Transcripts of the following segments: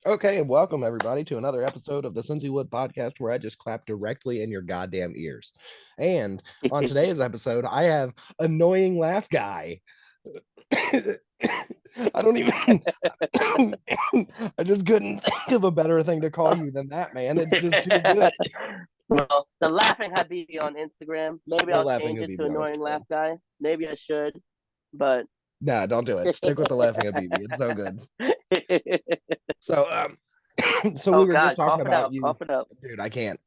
Okay, and welcome everybody to another episode of the Cincy Wood Podcast where I just clap directly in your goddamn ears. And on today's episode, I have annoying laugh guy. I don't even I just couldn't think of a better thing to call you than that, man. It's just too good. Well, the laughing Habibi on Instagram. Maybe The I'll laughing change will it be to honest. annoying laugh guy. Maybe I should, but Nah, don't do it. Stick with the laughing Habibi. It's so good. So so we oh were just God, talking cough it about out, you. cough it out. Dude, I can't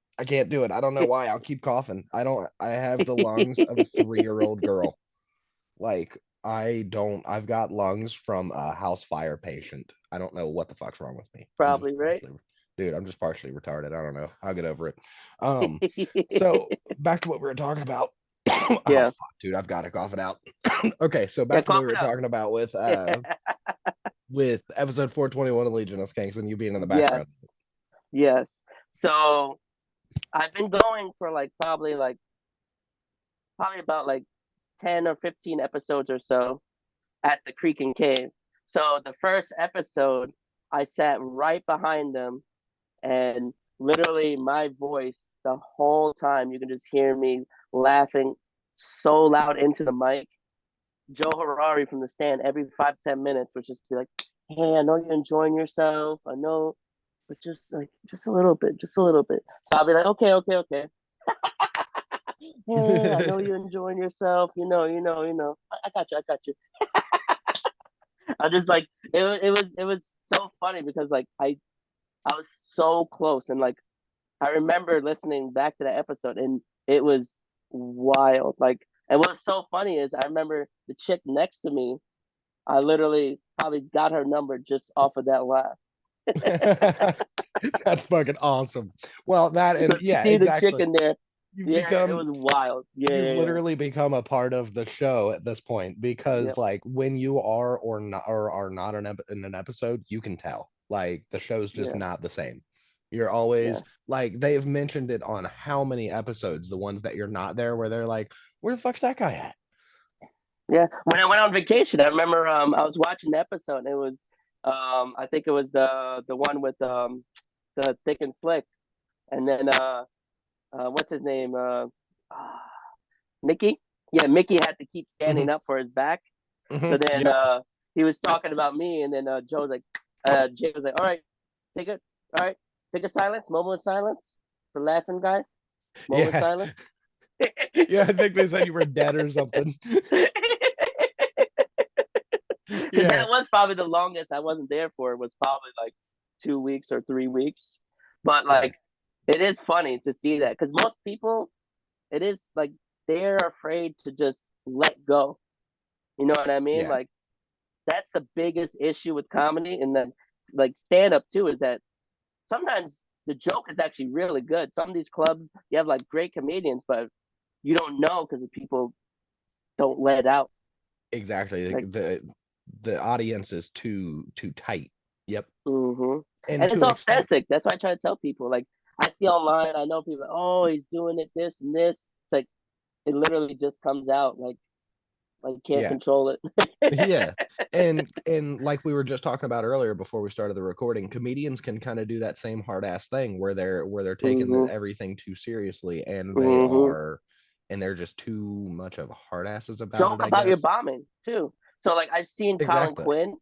do it. I don't know why. I'll keep coughing. I have the lungs of a 3-year-old girl. Like I've got lungs from a house fire patient. I don't know what the fuck's wrong with me. Probably right. I'm just partially retarded. I don't know. I'll get over it. Um, so back to what we were talking about. Oh yeah, fuck, dude, I've got to cough it out. Okay, so yeah, back to what cough we it were out. talking about with episode 421 of Legion of Skanks and you being in the background. yes, yes. So I've been going for probably about 10 or 15 episodes or so at the Creek and Cave. So the first episode, I sat right behind them, and literally my voice the whole time you can just hear me laughing so loud into the mic. Joe Harari from the stand every 5-10 minutes would just be like, "Hey, I know you're enjoying yourself. I know, but just a little bit, just a little bit." So I'll be like, "Okay, okay, okay. Hey, I know you're enjoying yourself. I got you, I got you." I just like it was so funny because I was so close, and I remember listening back to the episode, and it was wild. And what's so funny is I remember the chick next to me. I literally probably got her number just off of that laugh. That's fucking awesome. Well, that So and you yeah, see the chick exactly. in there. You've Yeah, it become was wild. Yeah, you've yeah, yeah. literally become a part of the show at this point because Yep. like when you are or not or are not in an episode, you can tell. Like the show's just Yeah, not the same. You're always yeah, like they've mentioned it on how many episodes, the ones that you're not there, where they're like, where the fuck's that guy at? yeah. When I went on vacation, I remember I was watching the episode. And it was I think it was the one with the thick and slick, and then what's his name Mickey. Yeah, Mickey had to keep Hmm. standing up for his back. So Hmm. then Yep. he was talking about me, and then Joe was like, Jay was like, "All right, take it. All right, take a silence, moment of silence for laughing guy. Moment of Yeah. silence." Yeah, I think they said you were dead or something. Because Yeah. that was probably the longest I wasn't there for. It was probably like 2 weeks or 3 weeks. But Yeah. it is funny to see that because most people, it is like they're afraid to just let go. You know what I mean? Yeah. Like that's the biggest issue with comedy, and then stand up too is that sometimes the joke is actually really good. Some of these clubs you have like great comedians, but you don't know because the people don't let it out. Exactly. Like, The audience is too tight. Yep. mm-hmm. And And it's to an extent, authentic. That's why I try to tell people. Like, I see online, I know people, oh, he's doing it this and this. It's like it literally just comes out. Like can't yeah. control it. Yeah. And like we were just talking about earlier before we started the recording, comedians can kind of do that same hard ass thing where they're taking Mm-hmm. everything too seriously Mm-hmm. and they're just too much of hard asses about it, Joke I about your guess. bombing too. So I've seen Colin Exactly. Quinn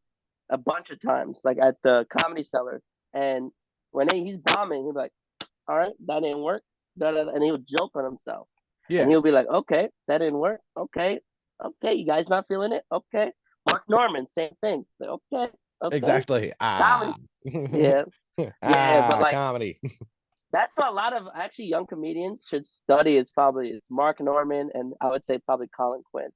a bunch of times, like at the Comedy Cellar, and when he's bombing, he'll be like, "All right, that didn't work," and he'll joke on himself, and Yeah. he'll be like, "Okay, that didn't work. Okay, okay, you guys not feeling it? Okay." Mark Norman, same thing. Like, okay, okay, Exactly. comedy. Ah. Yeah, yeah, but Ah, comedy. that's what a lot of actually young comedians should study. Is Mark Norman, and I would say probably Colin Quinn.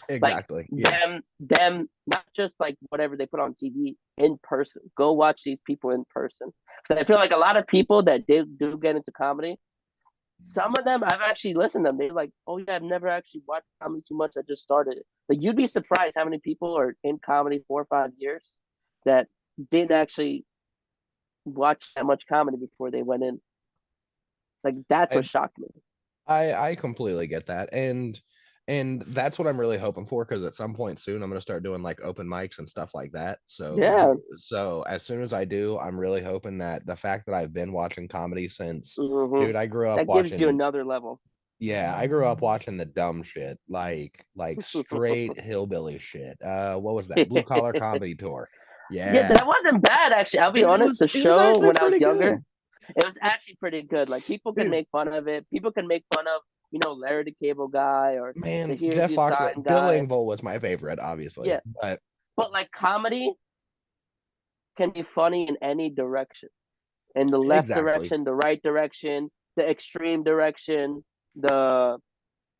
Like Exactly. Yeah. them, not just like whatever they put on TV in person. Go watch these people in person. Because I feel like a lot of people that do get into comedy, some of them I've actually listened to them. They're like, "Oh yeah, I've never actually watched comedy too much. I just started it." Like you'd be surprised how many people are in comedy 4 or 5 years that didn't actually watch that much comedy before they went in. Like that's what I shocked me. I completely get that. And And that's what I'm really hoping for, because at some point soon I'm going to start doing like open mics and stuff like that. Yeah. So as soon as I do, I'm really hoping that the fact that I've been watching comedy since, Hmm. dude, I grew up That gives you watching, another level. yeah, I grew up watching the dumb shit, like straight hillbilly shit. What was that? Blue Collar Comedy Tour. Yeah, Yeah. that wasn't bad actually. I'll be Dude, honest. The it was show actually when I was pretty younger, good. it was actually pretty good. Like people can Dude, make fun of it. People can make fun of, Larry the Cable Guy or the man, Here's Jeff Your Sign Foxworthy, Bill guy. Engvall was my favorite, obviously. Yeah, But but like comedy can be funny in any direction. In the left exactly. direction, the right direction, the extreme direction, the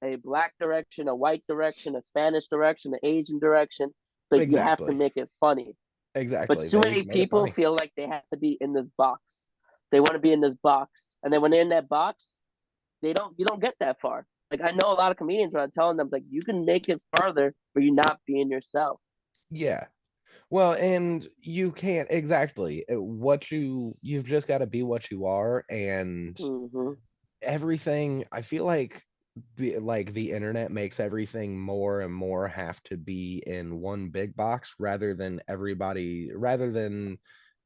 a black direction, a white direction, a Spanish direction, an Asian direction. But you have to Exactly. make it funny. But Exactly. too They many made it people funny. feel like they have to be in this box. They want to be in this box, and then when they're in that box, they don't. You don't get that far. Like I know a lot of comedians when I'm telling them like you can make it farther, but you're not being yourself. Yeah. Well, and you can't exactly what you've just got to be what you are, and Hmm. everything. I feel like like the internet makes everything more and more have to be in one big box rather than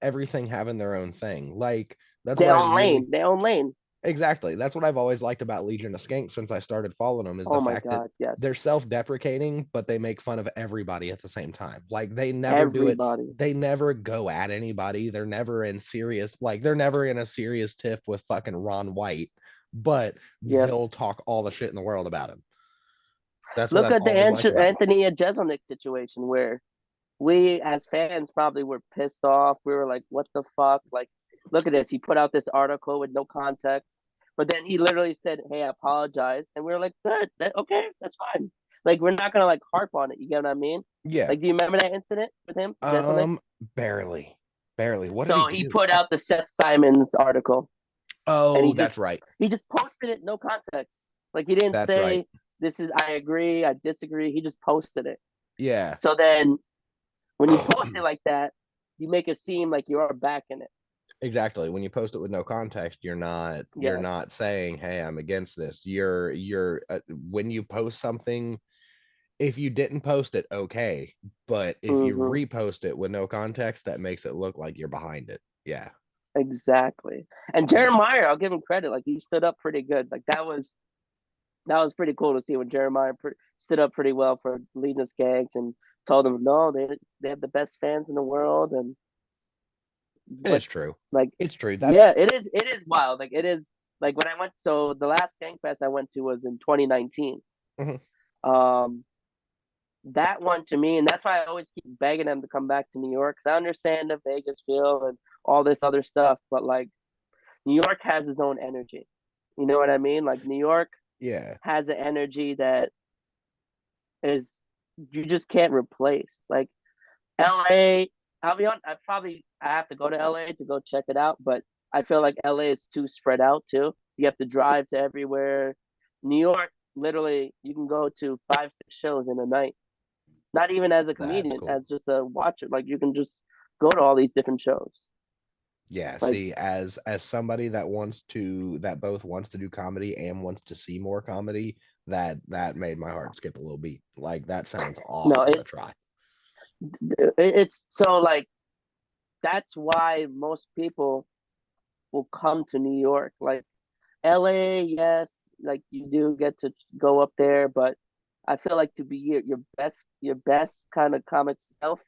everything having their own thing. Like that's what Their I own really lane. Their own lane. exactly. That's what I've always liked about Legion of Skanks since I started following them, is the Oh my fact that god, yes. they're self-deprecating, but they make fun of everybody at the same time. Like they never do it. Everybody. They never go at anybody. They're never in serious. Like they're never in a serious tiff with fucking Ron White, but Yep. they'll talk all the shit in the world about him. That's what Look I've at the always liked about them. Anthony Jeselnik situation where we as fans probably were pissed off. We were like, "What the fuck?" Like, look at this. He put out this article with no context, but then he literally said, "Hey, I apologize," and we were like, "Good, okay, that's fine." Like, we're not gonna like harp on it. You get what I mean? Yeah. Like, do you remember that incident with him, Jeselnik? Barely, barely. What did he So he do? put out the Seth Simons article, and Oh, that's right. he just posted it, no context. Like, he didn't That's right. say this is I agree, I disagree. He just posted it. Yeah. So then when you post it like that, you make it seem like you are backing it. Exactly. When you post it with no context, you're Yes. not saying, "Hey, I'm against this." You're when you post something, if you didn't post it, okay, but if you Hmm. repost it with no context, that makes it look like you're behind it. Yeah. Exactly. And Jeremiah, I'll give him credit. Like he stood up pretty good. Like that was pretty cool to see when Jeremiah stood up pretty well for leading the Skanks and told them no, they have the best fans in the world. And It but is true. like It's true. yeah, That's it is wild. Like it is like when I went. So the last Skank Fest I went to was in 2019. mhm. Um, that one to me, and that's why I always keep begging them to come back to New York. 'Cause I understand the Vegas feel and all this other stuff, but like New York has its own energy. You know what I mean? Like New York Yeah. has an energy that is you just can't replace. Like LA, I'll be honest, I have to go to LA to go check it out, but I feel like LA is too spread out too. You have to drive to everywhere. New York, literally, you can go to 5, 6 shows in a night. Not even as a That's comedian, cool. as just a watcher. Like you can just go to all these different shows. Yeah, Like see, as somebody that both wants to do comedy and wants to see more comedy, that made my heart skip a little beat. Like that sounds no, awesome to try. it's so like that's why most people will come to New York. Like LA, yes, like you do get to go up there, but I feel like to be your best kind of comic self,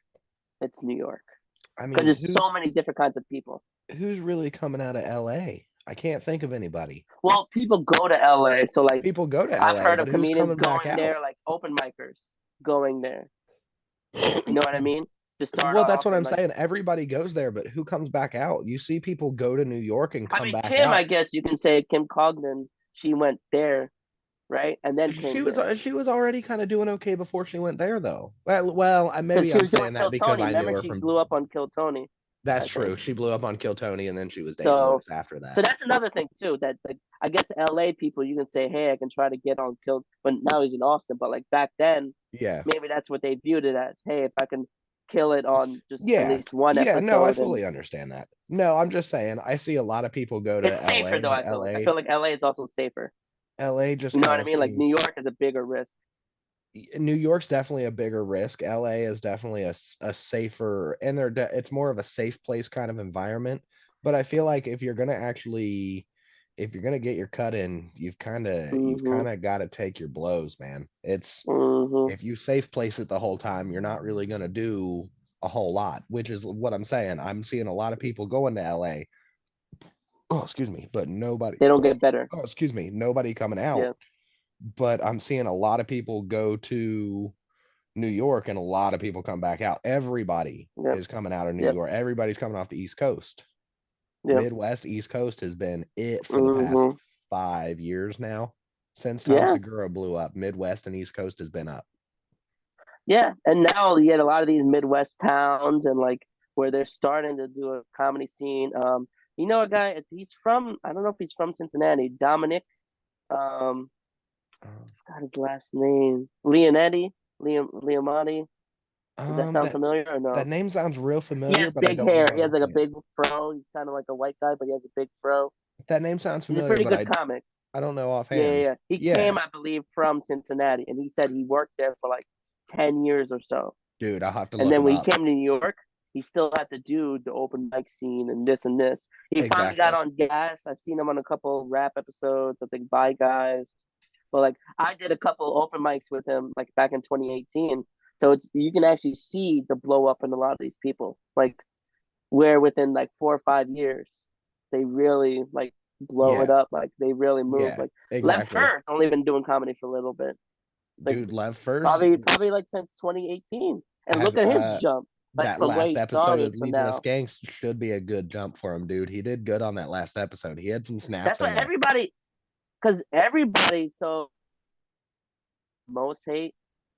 it's New York I because mean, there's so many different kinds of people. who's really coming out of LA? I can't think of anybody. Well, people go to LA, so like People go to I've LA, heard but of who's comedians coming back going out? there, like open micers going there. You know what I mean? To start Well, that's off what I'm and like saying. Everybody goes there, but who comes back out? You see people go to New York and I come mean back Kim, I out. guess you can say Kim Cogden, she went there, right? And then She came was here. she was already kind of doing okay before she went there, though. Because Maybe she I'm was doing saying that Kill because Tony. I knew Remember her she from. blew up on Kill Tony, That's I true. think. She blew up on Kill Tony, and then she was dating So L.O.S. after so that. that's another thing too. That like I guess LA people you can say, hey, I can try to get on Kill but now he's in Austin. But like back then, Yeah, maybe that's what they viewed it as. Hey, if I can kill it on just at yeah, least one yeah. No, I episode and fully understand that. No, I'm just saying. I see a lot of people go it's to safer L.A., though, but I feel like. I feel like LA is also safer. L.A. just You know kind what I of mean? Like New seems. York is a bigger risk. New York's definitely a bigger risk. LA is definitely a safer, and it's more of a safe place kind of environment. But I feel like if you're gonna get your cut in, you've Mhm. kind of got to take your blows, man. It's Mhm. if you safe place it the whole time, you're not really gonna do a whole lot, which is what I'm saying. I'm seeing a lot of people going to LA. Oh, excuse me, but nobody. They don't get better. Oh, excuse me, nobody coming out. Yeah. But I'm seeing a lot of people go to New York and a lot of people come back out. Everybody Yep. is coming out of New Yep. York. Everybody's coming off the East Coast. Yep. Midwest, East Coast has been it for the past Mhm. 5 years now. Since Tom Yeah. Segura blew up, Midwest and East Coast has been up. Yeah. And now you get a lot of these Midwest towns and like where they're starting to do a comedy scene. You know a guy. He's from. I don't know if he's from Cincinnati. Dominic. Um, Um, got his last name. Leonetti. Leomotti. Does that sound that familiar or that no? name sounds real He familiar, has but I big don't hair. He know. has like a Yeah, big fro. He's kind of like a white guy, but he has a big fro. that name sounds He's a familiar, pretty but good comic. I don't know Yeah, yeah, offhand. yeah. He Yeah, came, I believe, from Cincinnati, and he said he worked there for like 10 years or so. dude, I'll have to And look then him when he up. came to New York, he still had to do the open mic scene and this and this. He finally got Exactly. on gas. I've seen him on a couple of rap episodes. I think Bye Guys. But like I did a couple open mics with him like back in 2018. So it's you can actually see the blow up in a lot of these people. Like where within like 4 or 5 years they really like blow it Yeah, up. Like they really move. yeah, Like Lev exactly. Fur's only been doing comedy for a little bit. Like Dude, Lev first probably like since 2018. And have look at his jump, like that from where last he episode started of to Legion of now. Skanks should be a good jump for him, dude. He did good on that last episode. He had some snaps That's in what there. everybody, because everybody so most hate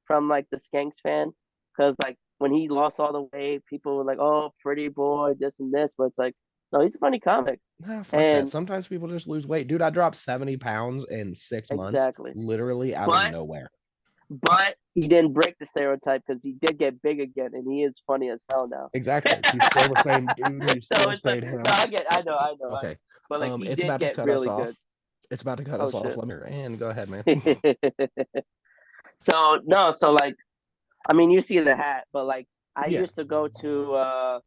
from like the Skanks fan, because like when he lost all the weight, people were like, "Oh, pretty boy, this and this," but it's like, no, he's a funny comic, Nah, fuck that. and Sometimes people just lose weight. Dude, I dropped 70 pounds in 6 months, exactly. literally out of But nowhere. he didn't break the stereotype because he did get big again, and he is funny as hell now. Exactly. He's still the same dude. He So still it's like, stayed no, him. I know, Okay. but like he It's did about to get cut us really good. off. It's about to cut Oh us off. shit. Let me and go ahead, man. So no, so like I mean you see the hat, but like I Yeah. used to go to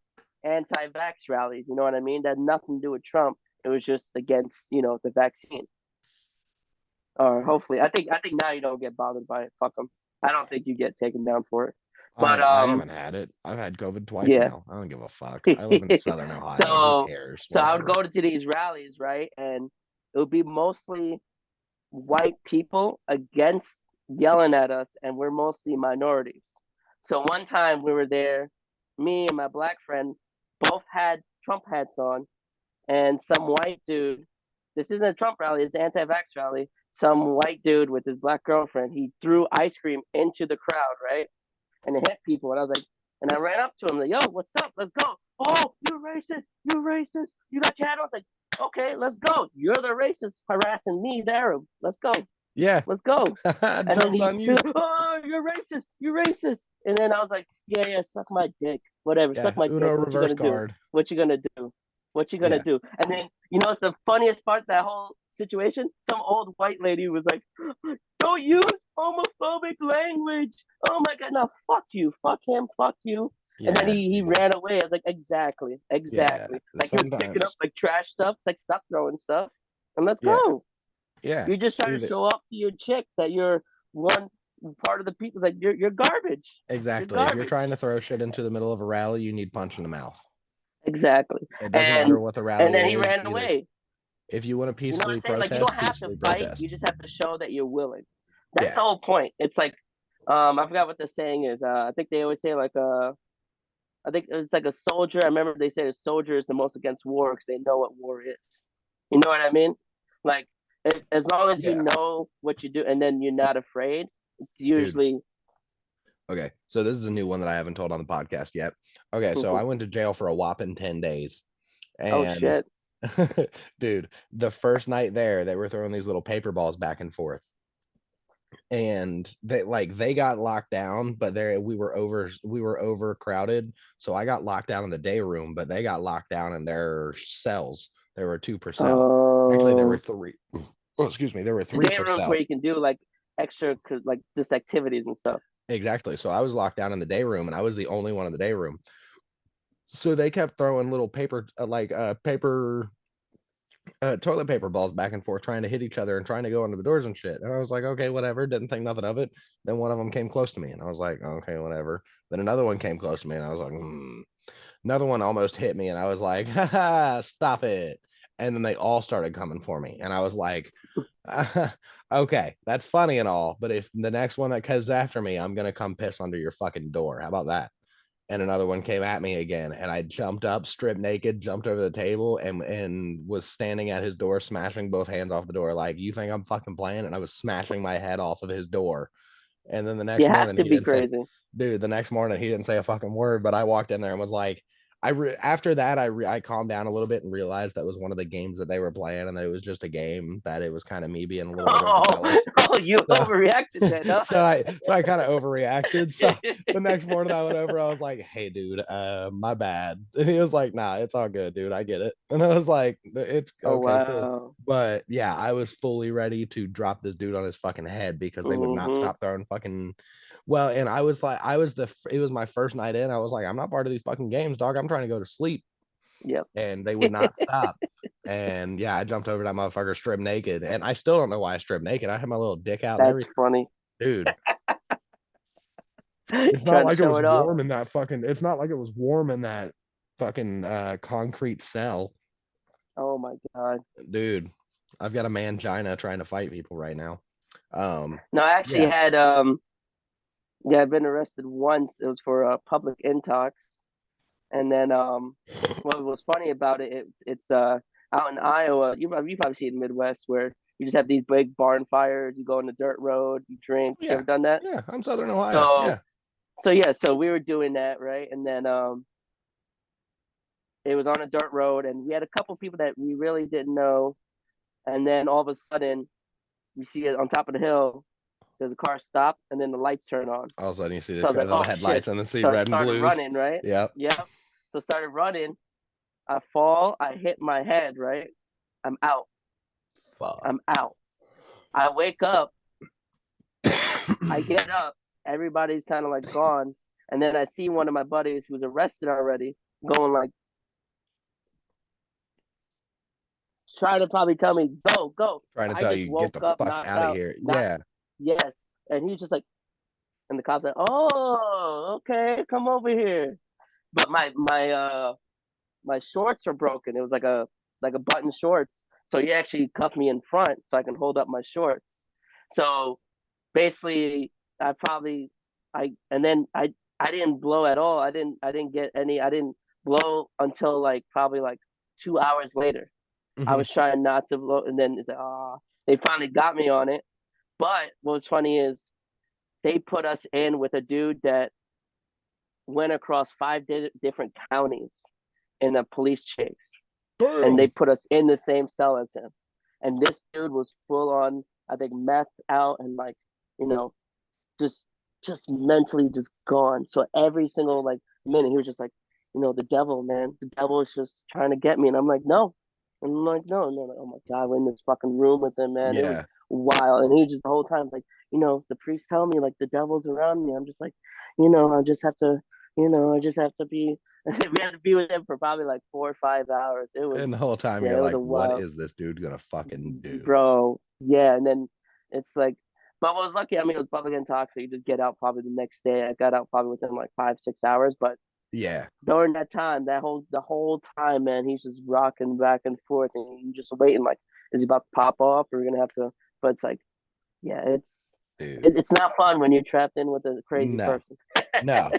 anti-vax rallies. You know what I mean? That had nothing to do with Trump. It was just against the vaccine. Or hopefully, I think now you don't get bothered by it. Fuck them. I don't think you get taken down for it. But I haven't had it. I've had COVID twice yeah. now. I don't give a fuck. I live in Southern Ohio. Who so cares? so I would Whatever. go to these rallies, right? And it would be mostly white people against yelling at us, and we're mostly minorities. So one time we were there, me and my black friend both had Trump hats on, and some white dude. This isn't a Trump rally; it's an anti-vax rally. Some white dude with his black girlfriend, he threw ice cream into the crowd, right? And it hit people. And I was like, and I ran up to him, like, yo, what's up? Let's go. Oh, you're racist. You're racist. You got your hat on. I was like, okay, let's go. You're the racist harassing me, the Arab. Let's go. Yeah. Let's go. And then Joke's on he's you. like, oh, you're racist. You're racist. And then I was like, yeah, yeah, suck my dick. Whatever. Yeah. Suck my Uno dick. What you reverse gonna do? card. What you gonna do? What you gonna Yeah. do? And then, it's the funniest part of that whole situation? Some old white lady was like, don't use homophobic language. Oh my god, now fuck you, fuck him, fuck you. And then Yeah, he dude. ran away. I was like, exactly, Yeah. exactly. Like he was picking up Sometimes. like trash stuff, like stop throwing stuff, and let's Yeah. go. Yeah. You're just trying to Dude. show off to your chick that you're one part of the people. Like you're garbage. You're Exactly. If you're trying garbage. to throw shit into the middle of a rally, you need punch in the mouth. Exactly. It doesn't And matter what the and rally then he is. ran Either away. if you want to You know what peacefully I'm saying? Like you don't protest, have to peacefully fight. You protest. just have to show that you're willing. That's Yeah. the whole point. It's like I forgot what the saying is. I think they always say like I think it's like a soldier. I remember they say a soldier is the most against war because they know what war is. You know what I mean? Like as long as you Yeah. know what you do and then you're not afraid, it's Dude. usually Okay. So this is a new one that I haven't told on the podcast yet. Okay. So I went to jail for a whopping 10 days. oh And shit. dude, the first night there, they were throwing these little paper balls back and forth. And they got locked down, but we were overcrowded. So I got locked down in the day room, but they got locked down in their cells. There were two per cell. Actually, there were Um, three. Oh, excuse me, there were the three day per rooms where cell. you can do like extra like just activities and stuff. Exactly. So I was locked down in the day room, and I was the only one in the day room. So they kept throwing little paper, toilet paper balls back and forth, trying to hit each other and trying to go under the doors and shit. And I was like, okay, whatever. Didn't think nothing of it. Then one of them came close to me, and I was like, okay, whatever. Then another one came close to me, and I was like, Another one almost hit me, and I was like, haha, stop it. And then they all started coming for me, and I was like, okay, that's funny and all, but if the next one that comes after me, I'm gonna come piss under your fucking door. How about that? And another one came at me again, and I jumped up, stripped naked, jumped over the table, and was standing at his door, smashing both hands off the door, like, you think I'm fucking playing? And I was smashing my head off of his door. And then the You next have morning, to he be didn't say, crazy. dude, the next morning, he didn't say a fucking word, but I walked in there and was like, after that, I calmed down a little bit and realized that was one of the games that they were playing, and that it was just a game, that it was kind of me being a little bit Oh, overzealous. oh, you So, overreacted then, huh? so I kind of overreacted. So the next morning I went over, I was like, hey dude, my bad. And he was like, nah, it's all good, dude. I get it. And I was like, it's Oh okay, cool. wow. But yeah, I was fully ready to drop this dude on his fucking head because they would not Mm-hmm. stop throwing fucking. Well, and I was like, it was my first night in. I was like, I'm not part of these fucking games, dog. I'm trying to go to sleep. Yep. And they would not stop. And yeah, I jumped over that motherfucker stripped naked. And I still don't know why I stripped naked. I had my little dick out and That's everything. funny. Dude, it's not Trying to like it show was it off. warm in that fucking it's not like it was warm in that fucking concrete cell. Oh my god. Dude, I've got a mangina trying to fight people right now. No, I actually Yeah. had yeah, I've been arrested once. It was for public intox, and then what was funny about it, it's out in Iowa. You probably see it in the Midwest where you just have these big barn fires. You go on the dirt road, you drink. You Yeah. ever done that? Yeah, I'm Southern Ohio. So Yeah. so yeah, so we were doing that, right? And then it was on a dirt road, and we had a couple people that we really didn't know. And then all of a sudden, you see it on top of the hill. There's a car stop, and then the lights turn on. All of a sudden you see So the I was like, guys on the oh shit. headlights and then see So I red and started blues. running, right? Yep. Yep. So I started running. I fall. I hit my head, right? I'm out. Fuck. I'm out. I wake up. I get up. Everybody's kind of like gone. And then I see one of my buddies who's arrested already going like, trying to probably tell me, go, go. Trying to I tell just you get woke the up, fuck knocked out of out, here. not, Yeah. yes. And he's just like, and the cop's like, oh, okay, come over here. But my shorts are broken. It was like a button shorts. So he actually cuffed me in front so I can hold up my shorts. So basically, I probably I and then I didn't blow at all. I didn't get any. I didn't blow until like probably like 2 hours later. I Hmm. was trying not to blow, and then it's like, they finally got me on it. But what's funny is they put us in with a dude that went across five different counties in a police chase, and they Damn. put us in the same cell as him. And this dude was full on, I think, meth out and like, you know, just just mentally just gone. So every single like minute, he was just like, the devil, man, the devil is just trying to get me, and I'm like, no, and I'm like, no, no, like, oh my god, we're in this fucking room with him, man. It was Yeah. wild, and he just the whole time like, the priest tell me like the devil's around me. I'm just like, I just have to, I just have to be. We had to be with him for probably like 4 or 5 hours. It was, And the whole time yeah, you're it was like, a what wild, is this dude gonna fucking do? bro. Yeah, and then it's like, but I was lucky. I mean, it was public intox, so you just get out probably the next day. I got out probably within like 5 6 hours. But Yeah. during that time, the whole time, man, he's just rocking back and forth, and you just waiting like, is he about to pop off, or are we gonna have to? But it's like, yeah, Dude. it's not fun when you're trapped in with a crazy No. person. No.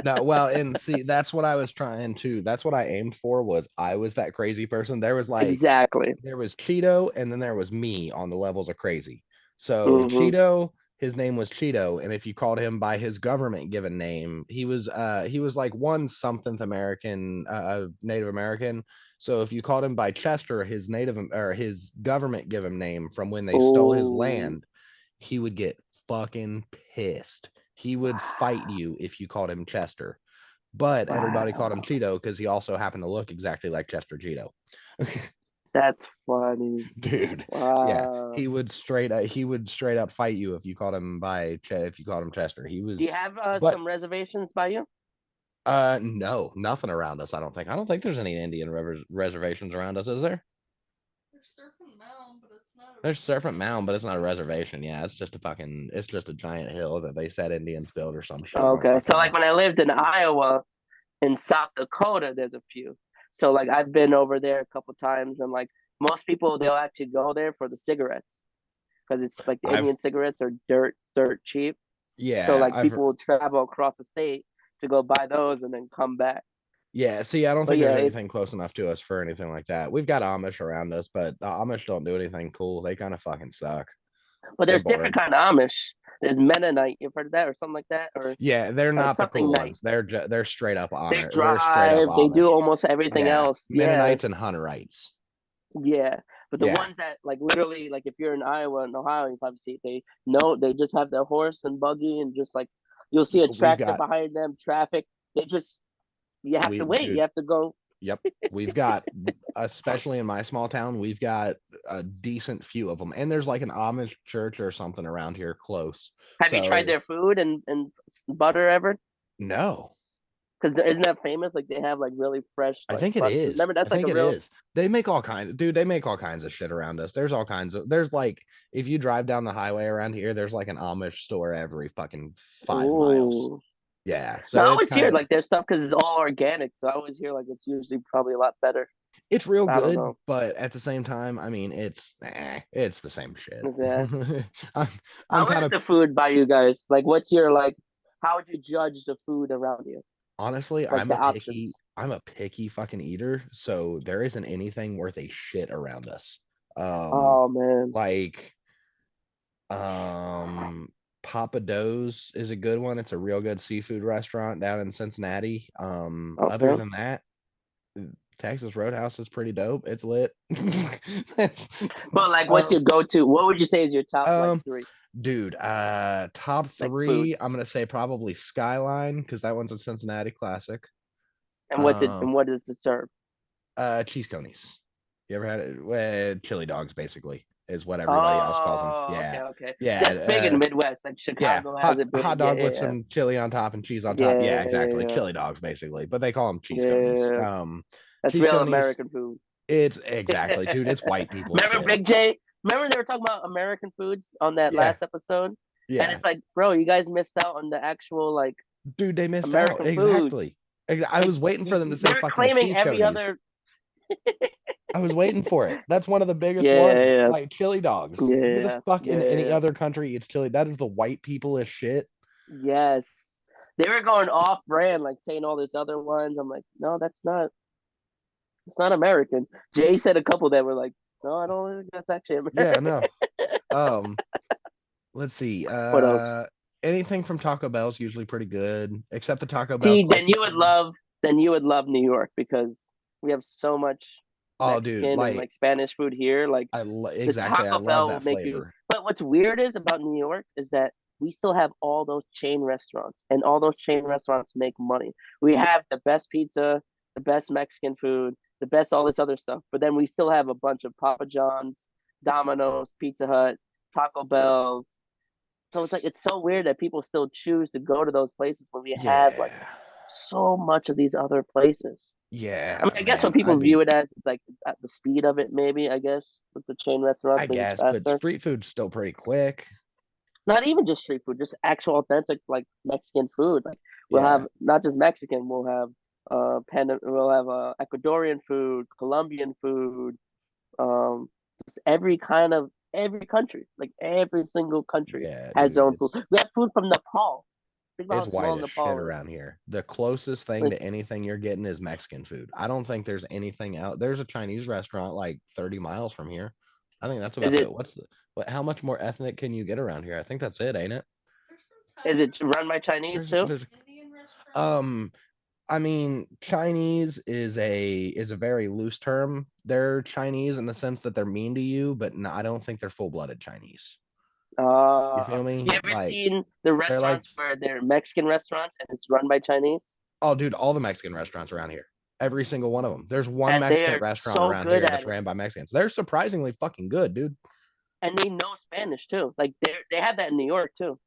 No, well, and see, that's what I was trying to, that's what I aimed for, was I was that crazy person. Exactly. There was Cheeto, and then there was me on the levels of crazy. So Hmm. Cheeto, his name was Cheeto, and if you called him by his government given name, he was like one something American, Native American. So if you called him by Chester, his native or his government given name from when they stole his Oh, land, he would get fucking pissed. He would fight wow, you if you called him Chester. But everybody called him wow. Cheeto because he also happened to look exactly like Chester Cheeto. That's funny. Dude. Yeah, Wow. he would straight up fight you if you called him Chester. He Do you was, have but some reservations by you? no, nothing around us. I don't think. I don't think there's any Indian reservations around us, is there? There's Serpent Mound, but it's not a reservation. Yeah, it's just a giant hill that they said Indians built or some shit. I don't Okay. fucking So like know. when I lived in Iowa, in South Dakota, there's a few. So like I've been over there a couple times, and like most people, they'll actually go there for the cigarettes because it's like the I've Indian cigarettes are dirt cheap. So yeah, like people will travel across the state to go buy those and then come back. yeah. See, I don't But think yeah, there's it's anything close enough to us for anything like that. We've got Amish around us, but the Amish don't do anything cool. They kind of fucking suck. but They're there's different boring. kind of Amish. There's Mennonite, you've heard of that or something like that, or Yeah, they're not the something cool night. ones. They're straight up They honor. They're straight up drive. They do Amish. almost everything Yeah, else. Yeah, Mennonites and Hunterites. yeah. But the Yeah, ones that like literally like if you're in Iowa and Ohio, you probably see it. They know they just have their horse and buggy and just like you'll see a we've tractor got behind them, traffic. They just you have we to wait. You dude. have to go. Yep, we've got, especially in my small town, we've got a decent few of them, and there's like an Amish church or something around here close. Have you tried So their food and butter ever? no, Because isn't that famous? Like they have like really fresh I like think it butter. Remember is. I that's like think a it real. is. They make all kinds, dude. They make all kinds of shit around us. There's all kinds of. There's like, if you drive down the highway around here, there's like an Amish store every fucking 5 miles. Ooh. Yeah, Now so I it's always kind hear of, like their stuff because it's all organic. So I always hear like it's usually probably a lot better. it's real I don't good, know. but at the same time, I mean, it's the same shit. Yeah. I'm, I'm How kind is of the food by you guys? Like, what's your like? How would you judge the food around you? honestly, Like the options. I'm a picky fucking eater, so there isn't anything worth a shit around us. Oh man. Like um Papa Do's is a good one. It's a real good seafood restaurant down in Cincinnati. Other Okay. than that, Texas Roadhouse is pretty dope. It's lit. That's- But like, what's um, your go-to? What would you say is your top like um, three dude, top like three, foods? I'm gonna say probably Skyline because that one's a Cincinnati classic. And Um, what does it serve? cheese conies. You ever had it? Well, chili dogs, basically, is what everybody else calls them. Oh, Yeah, okay. That's big in yeah, the Midwest. Like yeah. Chicago has it Hot big. dog with Yeah, some chili on top and cheese on top. Yeah, yeah, exactly. yeah, Chili dogs, basically, but they call them cheese yeah, conies. yeah. That's Cheese real conies. American food. It's exactly, dude. It's white people Remember shit. Big J? Remember they were talking about American foods on that Yeah, last episode? And yeah, it's like, bro, you guys missed out on the actual like dude. They missed out. American foods. Exactly. I Like was waiting for them to say they're fucking claiming cheese every conies. other. I was waiting for it. That's one of the biggest ones. Yeah, Like chili dogs. yeah, Who the yeah, fuck in any yeah. other country eats chili? That is the white people as shit. Yes. They were going off brand, like saying all these other ones. I'm like, no, that's not. It's not American. Jay said a couple that were like, no, I don't think that's actually Yeah, American. no. Um, let's see. What else? Anything from Taco Bell is usually pretty good, except the Taco Bell See, closest to me. then you would love New York because we have so much Oh, dude, Mexican and like like Spanish food here. Like the exactly. I Taco love Bell will that make you. flavor. But what's weird is about New York is that we still have all those chain restaurants, and all those chain restaurants make money. We have the best pizza, the best Mexican food, the best all this other stuff. But then we still have a bunch of Papa John's, Domino's, Pizza Hut, Taco Bells. So it's like it's so weird that people still choose to go to those places when we have like Yeah, so much of these other places. I mean, yeah, I guess what man. people view it as is like at the speed of it, maybe. I guess with the chain restaurants, I maybe it's guess, but faster. street food's still pretty quick. Not even just street food, just actual authentic like Mexican food. Like we'll Yeah, have not just Mexican, we'll have Ecuadorian food, Colombian food, just every country, like every single country yeah, has their dude. own food. We have food from Nepal. Think about It's how white small as shit Nepal is. around here. The closest thing Like, to anything you're getting is Mexican food. I don't think there's anything out. There's a Chinese restaurant like 30 miles from here. I think that's is about it it. How much more ethnic can you get around here? I think that's it, ain't it? is it run by Chinese too? There's um I mean, Chinese is a very loose term. They're Chinese in the sense that they're mean to you, but no, I don't think they're full-blooded Chinese. You feel You me? ever Like seen the they're like, restaurants where they're Mexican restaurants and it's run by Chinese? oh, dude, all the Mexican restaurants around here. Every single one of them. There's one And Mexican they're restaurant so around good here at that's it. ran by Mexicans. They're surprisingly fucking good, dude. And they know Spanish too. Like they have that in New York too.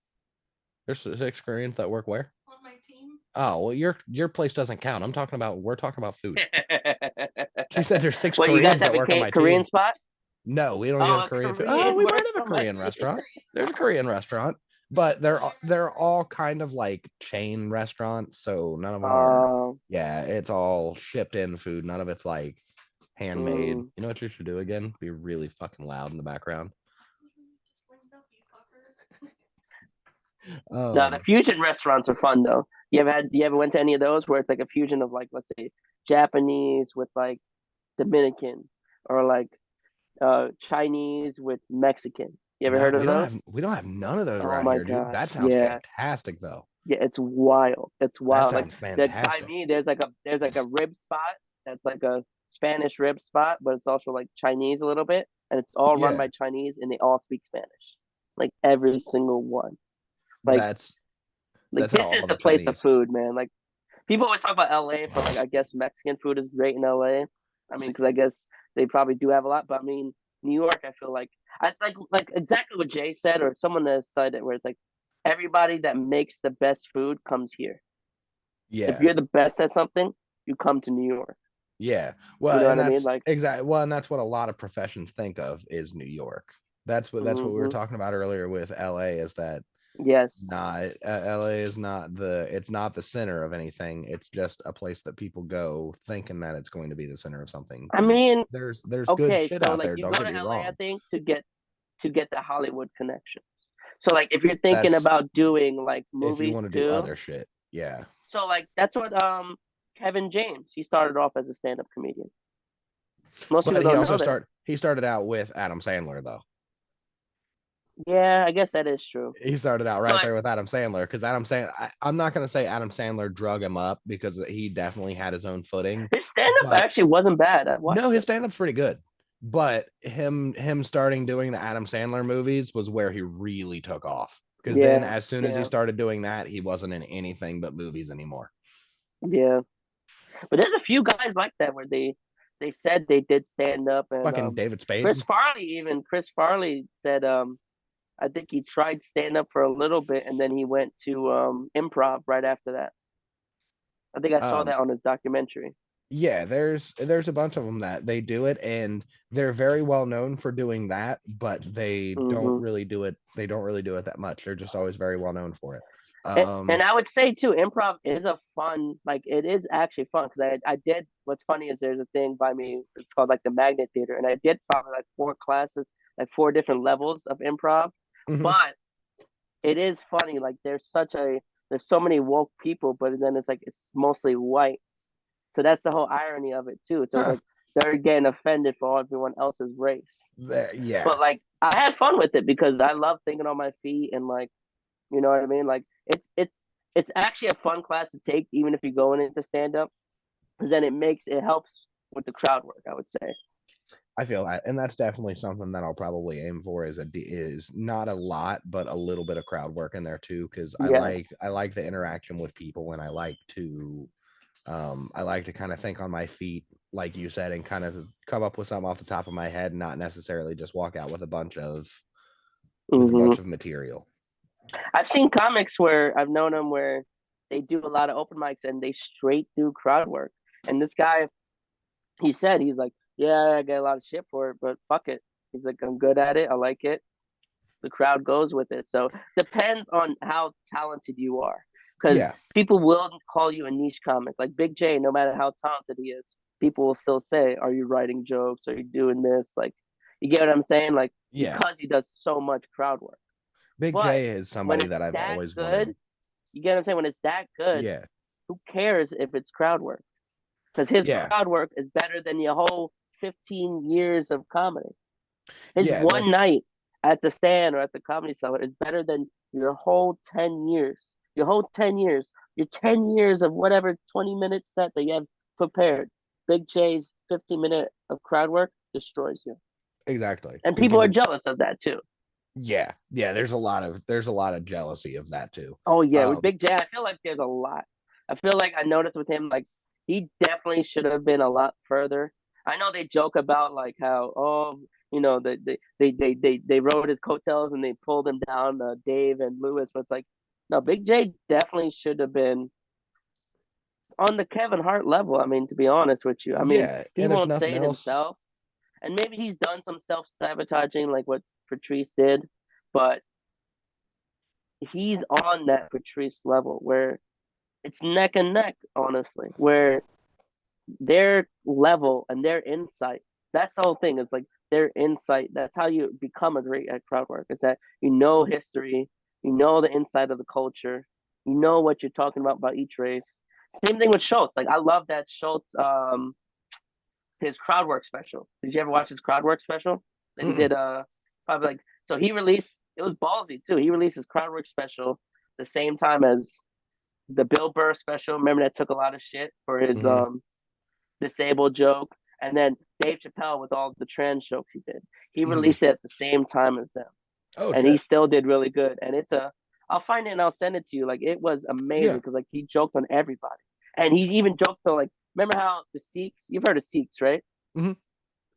There's 6 Koreans that work where? On my team. Oh well, your place doesn't count. We're talking about food. She said there's 6 Well, you guys Koreans have that a work on my Korean team. spot? No, we don't Oh, have a Korean food. Oh, Korean we might works have a on my Korean team. restaurant. There's a Korean restaurant, but they're all kind of like chain restaurants, so none of them are. Yeah, it's all shipped in food. None of it's like handmade. You know what you should do again? Be really fucking loud in the background. No, the fusion restaurants are fun though. You ever went to any of those where it's like a fusion of like let's say Japanese with like Dominican or like Chinese with Mexican? You ever No, heard of those? we don't have none of those Oh around my here, dude. gosh, That sounds yeah, fantastic though. yeah, it's wild. It's That wild. Like sounds that by fantastic. me, there's like a rib spot that's like a Spanish rib spot, but it's also like Chinese a little bit, and it's all run Yeah, by Chinese, and they all speak Spanish, like every single one. Like that's like that's how this is all the the place of Chinese. food, man. Like people always talk about L.A. for like I guess Mexican food is great in L.A. I mean, See, because I guess they probably do have a lot, but I mean New York, I feel I like exactly what Jay said or someone that said it, where it's like everybody that makes the best food comes here. If yeah, you're the best at something, you come to New York. yeah. You Well, know and what I mean? that's Like, exactly well, and that's what a lot of professions think of is New York. That's what we were hmm talking about earlier with LA is that yes, not LA is not it's not the center of anything. It's just a place that people go thinking that it's going to be the center of something. I mean, There's good okay, shit so out like there, you don't go get to me LA, I wrong. think to get the Hollywood connections. So like if you're thinking That's about doing like if you movies want to do too, other shit. Yeah. so like that's what Kevin James, he started off as a stand-up comedian. Most people But don't know that. he started out with Adam Sandler though. Yeah, I guess that is true. He started out right But there with Adam Sandler because I'm not going to say Adam Sandler drug him up because he definitely had his own footing, his stand-up but actually wasn't bad. I no, watched his it. stand-up's pretty good. But him starting doing the Adam Sandler movies was where he really took off. Because then Yeah, as soon as he yeah, started doing that, he wasn't in anything but movies anymore. yeah. But there's a few guys like that where they said they did stand up and Fucking David Spade. Chris Farley said I think he tried stand up for a little bit and then he went to improv right after that. I think I saw Um, that on his documentary. yeah, there's a bunch of them that they do it, and they're very well known for doing that, but they don't Hmm really do it. They don't really do it that much. They're just always very well known for it. And I would say too, improv is a fun, like it is actually fun because I did. What's funny is there's a thing by me. It's called like the Magnet Theater, and I did probably like 4 classes, like 4 different levels of improv. mhm. But it is funny. Like there's so many woke people, but then it's mostly white. So that's the whole irony of it too. So it's Huh, like they're getting offended for everyone else's race. yeah, But like I had fun with it because I love thinking on my feet and like you know what I mean. Like it's actually a fun class to take, even if you're going into stand up, because then it helps with the crowd work. I would say. I feel that, and that's definitely something that I'll probably aim for is not a lot, but a little bit of crowd work in there too, because Yes. I like the interaction with people, and I like to kind of think on my feet, like you said, and kind of come up with something off the top of my head, not necessarily just walk out with a hmm bunch of material. I've seen comics where I've known them where they do a lot of open mics and they straight do crowd work. And this guy, he said he's like, yeah, I get a lot of shit for it, but fuck it. He's like, I'm good at it. I like it. The crowd goes with it. So depends on how talented you are, because Yeah, people will call you a niche comic. Like Big J, no matter how talented he is, people will still say, "Are you writing jokes? Are you doing this?" Like, you get what I'm saying? Like yeah. because he does so much crowd work. Big But J is when somebody it's that I've that always wanted. good, you get what I'm saying? When it's that good, Yeah, who cares if it's crowd work? Because his yeah, crowd work is better than your whole 15 years of comedy. His yeah. one night at the stand or at the comedy cellar is better than your whole 10 years. Your whole 10 years. Your 10 years of whatever 20-minute set that you have prepared. Big J's 15-minute of crowd work destroys you. Exactly. And He people are can. jealous of that too. Yeah, yeah. There's a lot of jealousy of that too. Oh yeah, with Um, Big J, I feel like there's a lot. I feel like I noticed with him, like he definitely should have been a lot further. I know they joke about like how they rode his coattails and they pulled him down, Dave and Lewis, but it's like no, Big J definitely should have been on the Kevin Hart level. I mean, to be honest with you, I mean, Yeah, he and if won't say nothing it else, himself, and maybe he's done some self sabotaging like what Patrice did, but he's on that Patrice level where it's neck and neck, honestly, where their level and their insight. That's the whole thing. It's like their insight. That's how you become a great at crowd work. Is that you know history, you know the inside of the culture, you know what you're talking about each race. Same thing with Schultz. Like I love that Schultz, his crowd work special. Did you ever watch his crowd work special that he mm-mm. did? Probably like so he released. It was ballsy too. He released his crowd work special the same time as the Bill Burr special. Remember that took a lot of shit for his Hmm. disabled joke, and then Dave Chappelle with all the trans jokes he did. He Hmm. released it at the same time as them, Oh and he shit. still did really good. And it's a, I'll find it and I'll send it to you. Like it was amazing Yeah. because like he joked on everybody, and he even joked on like remember how the Sikhs? You've heard of Sikhs, right? Hmm.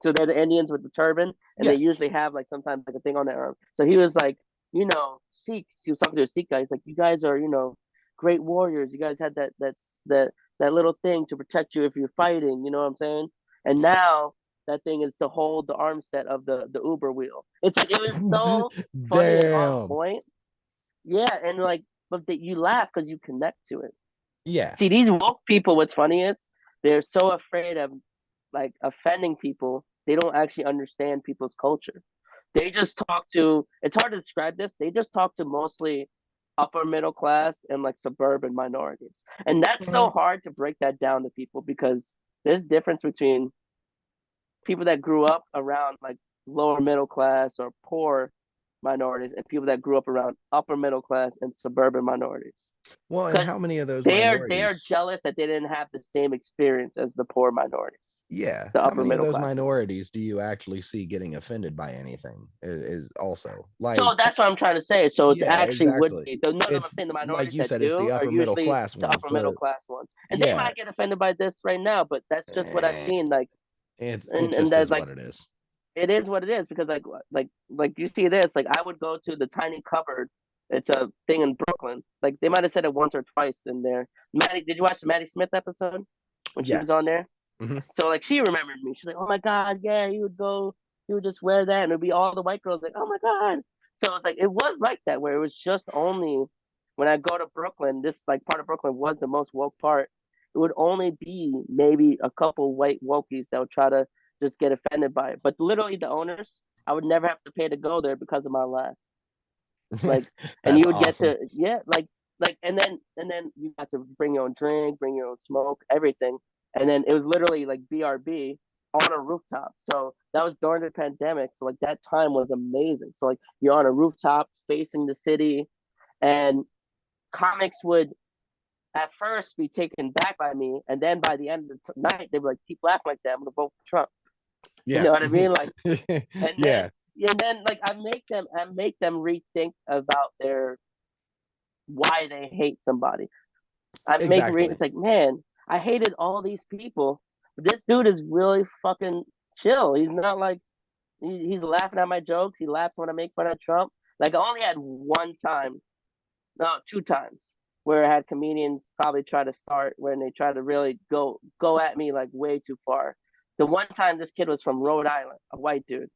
So they're the Indians with the turban, and they Yeah. usually have like sometimes like a thing on their arm. So he was like, Sikhs. He was talking to a Sikh guy. He's like, you guys are, great warriors. You guys had that little thing to protect you if you're fighting. You know what I'm saying? And now that thing is to hold the arm set of the Uber wheel. It's like it was so funny and on Damn. point. Yeah, and like, but that you laugh because you connect to it. Yeah. See, these woke people, what's funny is they're so afraid of like offending people, they don't actually understand people's culture. They just talk to, it's hard to describe this, they just talk to mostly upper middle class and like suburban minorities. And that's so Uh-huh. hard to break that down to people because there's difference between people that grew up around like lower middle class or poor minorities and people that grew up around upper middle class and suburban minorities Well, and because how many of those they're minorities? jealous that they didn't have the same experience as the poor minorities, Yeah, the how upper many of middle those classes. minorities do you actually see getting offended by anything? Is also So like, that's what I'm trying to say. So it's yeah, actually would exactly. be none of them. I'm It's saying the like minorities you that said, it's the do are upper middle usually class the ones. upper middle The class ones, and they Yeah, might get offended by this right now, but that's just what I've eh, seen. Like, it and just that is like what it is. it is what it is because like you see this. Like I would go to the Tiny Cupboard. It's a thing in Brooklyn. Like they might have said it once or twice in there. Maddie, did you watch the Maddie Smith episode when she was on Yes. there? Hmm. So like she remembered me. She's like, "Oh my god, yeah, he would go, he would just wear that, and it'd be all the white girls like, oh my god." So it's like it was like that where it was just only when I go to Brooklyn, this like part of Brooklyn was the most woke part. It would only be maybe a couple white wokies that would try to just get offended by it. But literally the owners, I would never have to pay to go there because of my laugh. Like, and That's you would get awesome. to yeah, like and then you got to bring your own drink, bring your own smoke, everything. And then it was literally like BRB on a rooftop. So that was during the pandemic. So like that time was amazing. So like you're on a rooftop facing the city, and comics would at first be taken back by me, and then by the end of the night they would like keep laughing like that. I'm gonna vote for Trump. You Yeah. know what I mean? Like, and then Yeah, like I make them rethink about their why they hate somebody. I make exactly. it's like, man, I hated all these people, but this dude is really fucking chill. He's not like he's laughing at my jokes. He laughed when I make fun of Trump. Like I only had one time, no, two times where I had comedians probably try to start when they try to really go at me like way too far. The one time this kid was from Rhode Island, a white dude,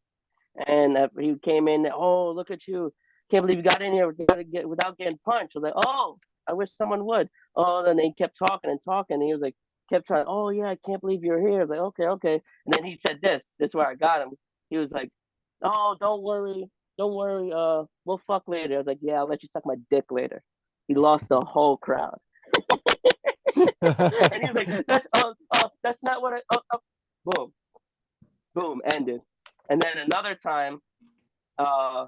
and he came in. Oh, look at you! Can't believe you got in here without getting punched. I was like, oh, I wish someone would. Oh, then they kept talking and talking. And he was like, kept trying. Oh yeah, I can't believe you're here. I was like, okay, okay. And then he said this. This is where I got him. He was like, oh, don't worry. We'll fuck later. I was like, yeah, I'll let you suck my dick later. He lost the whole crowd, and he was like, that's not what I. Boom, boom, ended. And then another time, uh,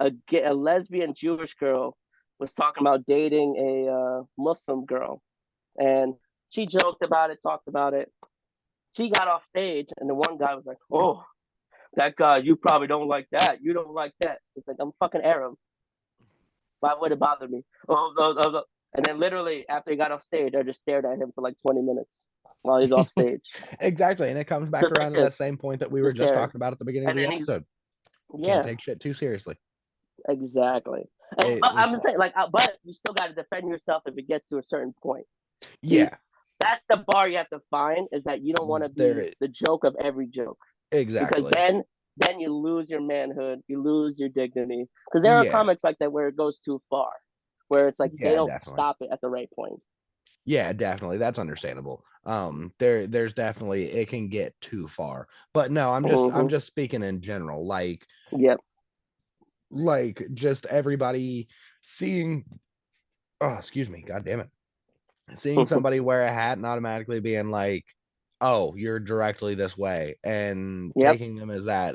a lesbian Jewish girl was talking about dating a Muslim girl, and she joked about it, talked about it. She got off stage, and the one guy was like, "Oh, that guy, you probably don't like that. You don't like that." It's like I'm fucking Arab. Why would it bother me? Oh. And then literally after he got off stage, I just stared at him for like 20 minutes. while he's off stage, Exactly. And it comes back just like around to that this, same point that we were just just staring, talking about at the beginning of and the then he's episode. Can't yeah, take shit too seriously. exactly. And It, I'm saying like, but you still got to defend yourself if it gets to a certain point. See, yeah, that's the bar you have to find is that you don't want to be there the joke of every joke because exactly. then you lose your manhood, you lose your dignity. Because there are Yeah, comics like that where it goes too far, where it's like they yeah, don't definitely. stop it at the right point. Yeah, definitely. That's understandable. There's definitely it can get too far. But no, I'm Mm-hmm. just speaking in general. Yep. Like just everybody seeing oh, excuse me, god damn it. Seeing somebody wear a hat and automatically being like, "Oh, you're directly this way," and Yep. taking them as that.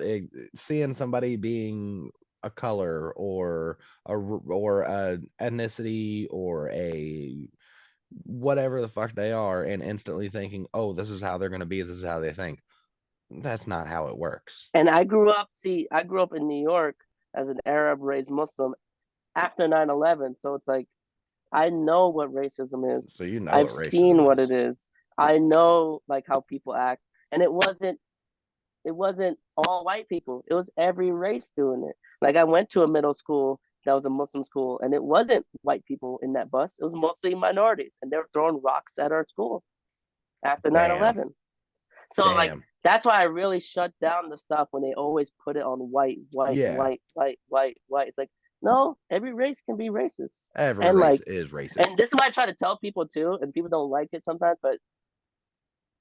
Seeing somebody being a color or a ethnicity or a whatever the fuck they are, and instantly thinking, "Oh, this is how they're going to be. This is how they think." That's not how it works. And I grew up in New York as an Arab raised Muslim after 9/11, so it's like I know what racism is. So you know I've what seen racism what it is. is. I know like how people act, and it wasn't all white people. It was every race doing it. Like I went to a middle school that was a Muslim school, and it wasn't white people in that bus. It was mostly minorities, and they were throwing rocks at our school after nine Damn, eleven. So like damn. that's why I really shut down the stuff when they always put it on white, white, Yeah, white, white, white, white. It's like no, every race can be racist, every and race like, is racist. and this is what I try to tell people too, and people don't like it sometimes, but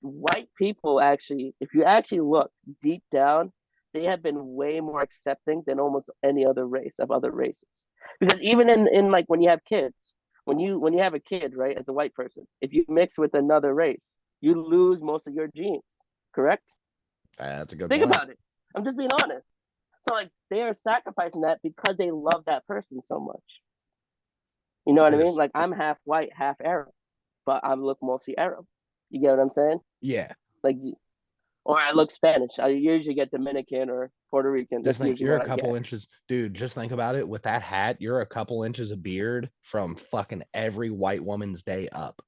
white people actually, if you actually look deep down, they have been way more accepting than almost any other race of other races. Because even in like when you have kids, when you have a kid, right, as a white person, if you mix with another race, you lose most of your genes. Correct? That's a good Think point. about it. I'm just being honest. So like they are sacrificing that because they love that person so much. You know what I mean? Just Like I'm half white, half Arab, but I look mostly Arab. You get what I'm saying? yeah. Like or I look Spanish. I usually get Dominican or Puerto Rican. Just That's think usually you're a what I couple get. inches, dude. Just think about it. With that hat, you're a couple inches of beard from fucking every white woman's day up.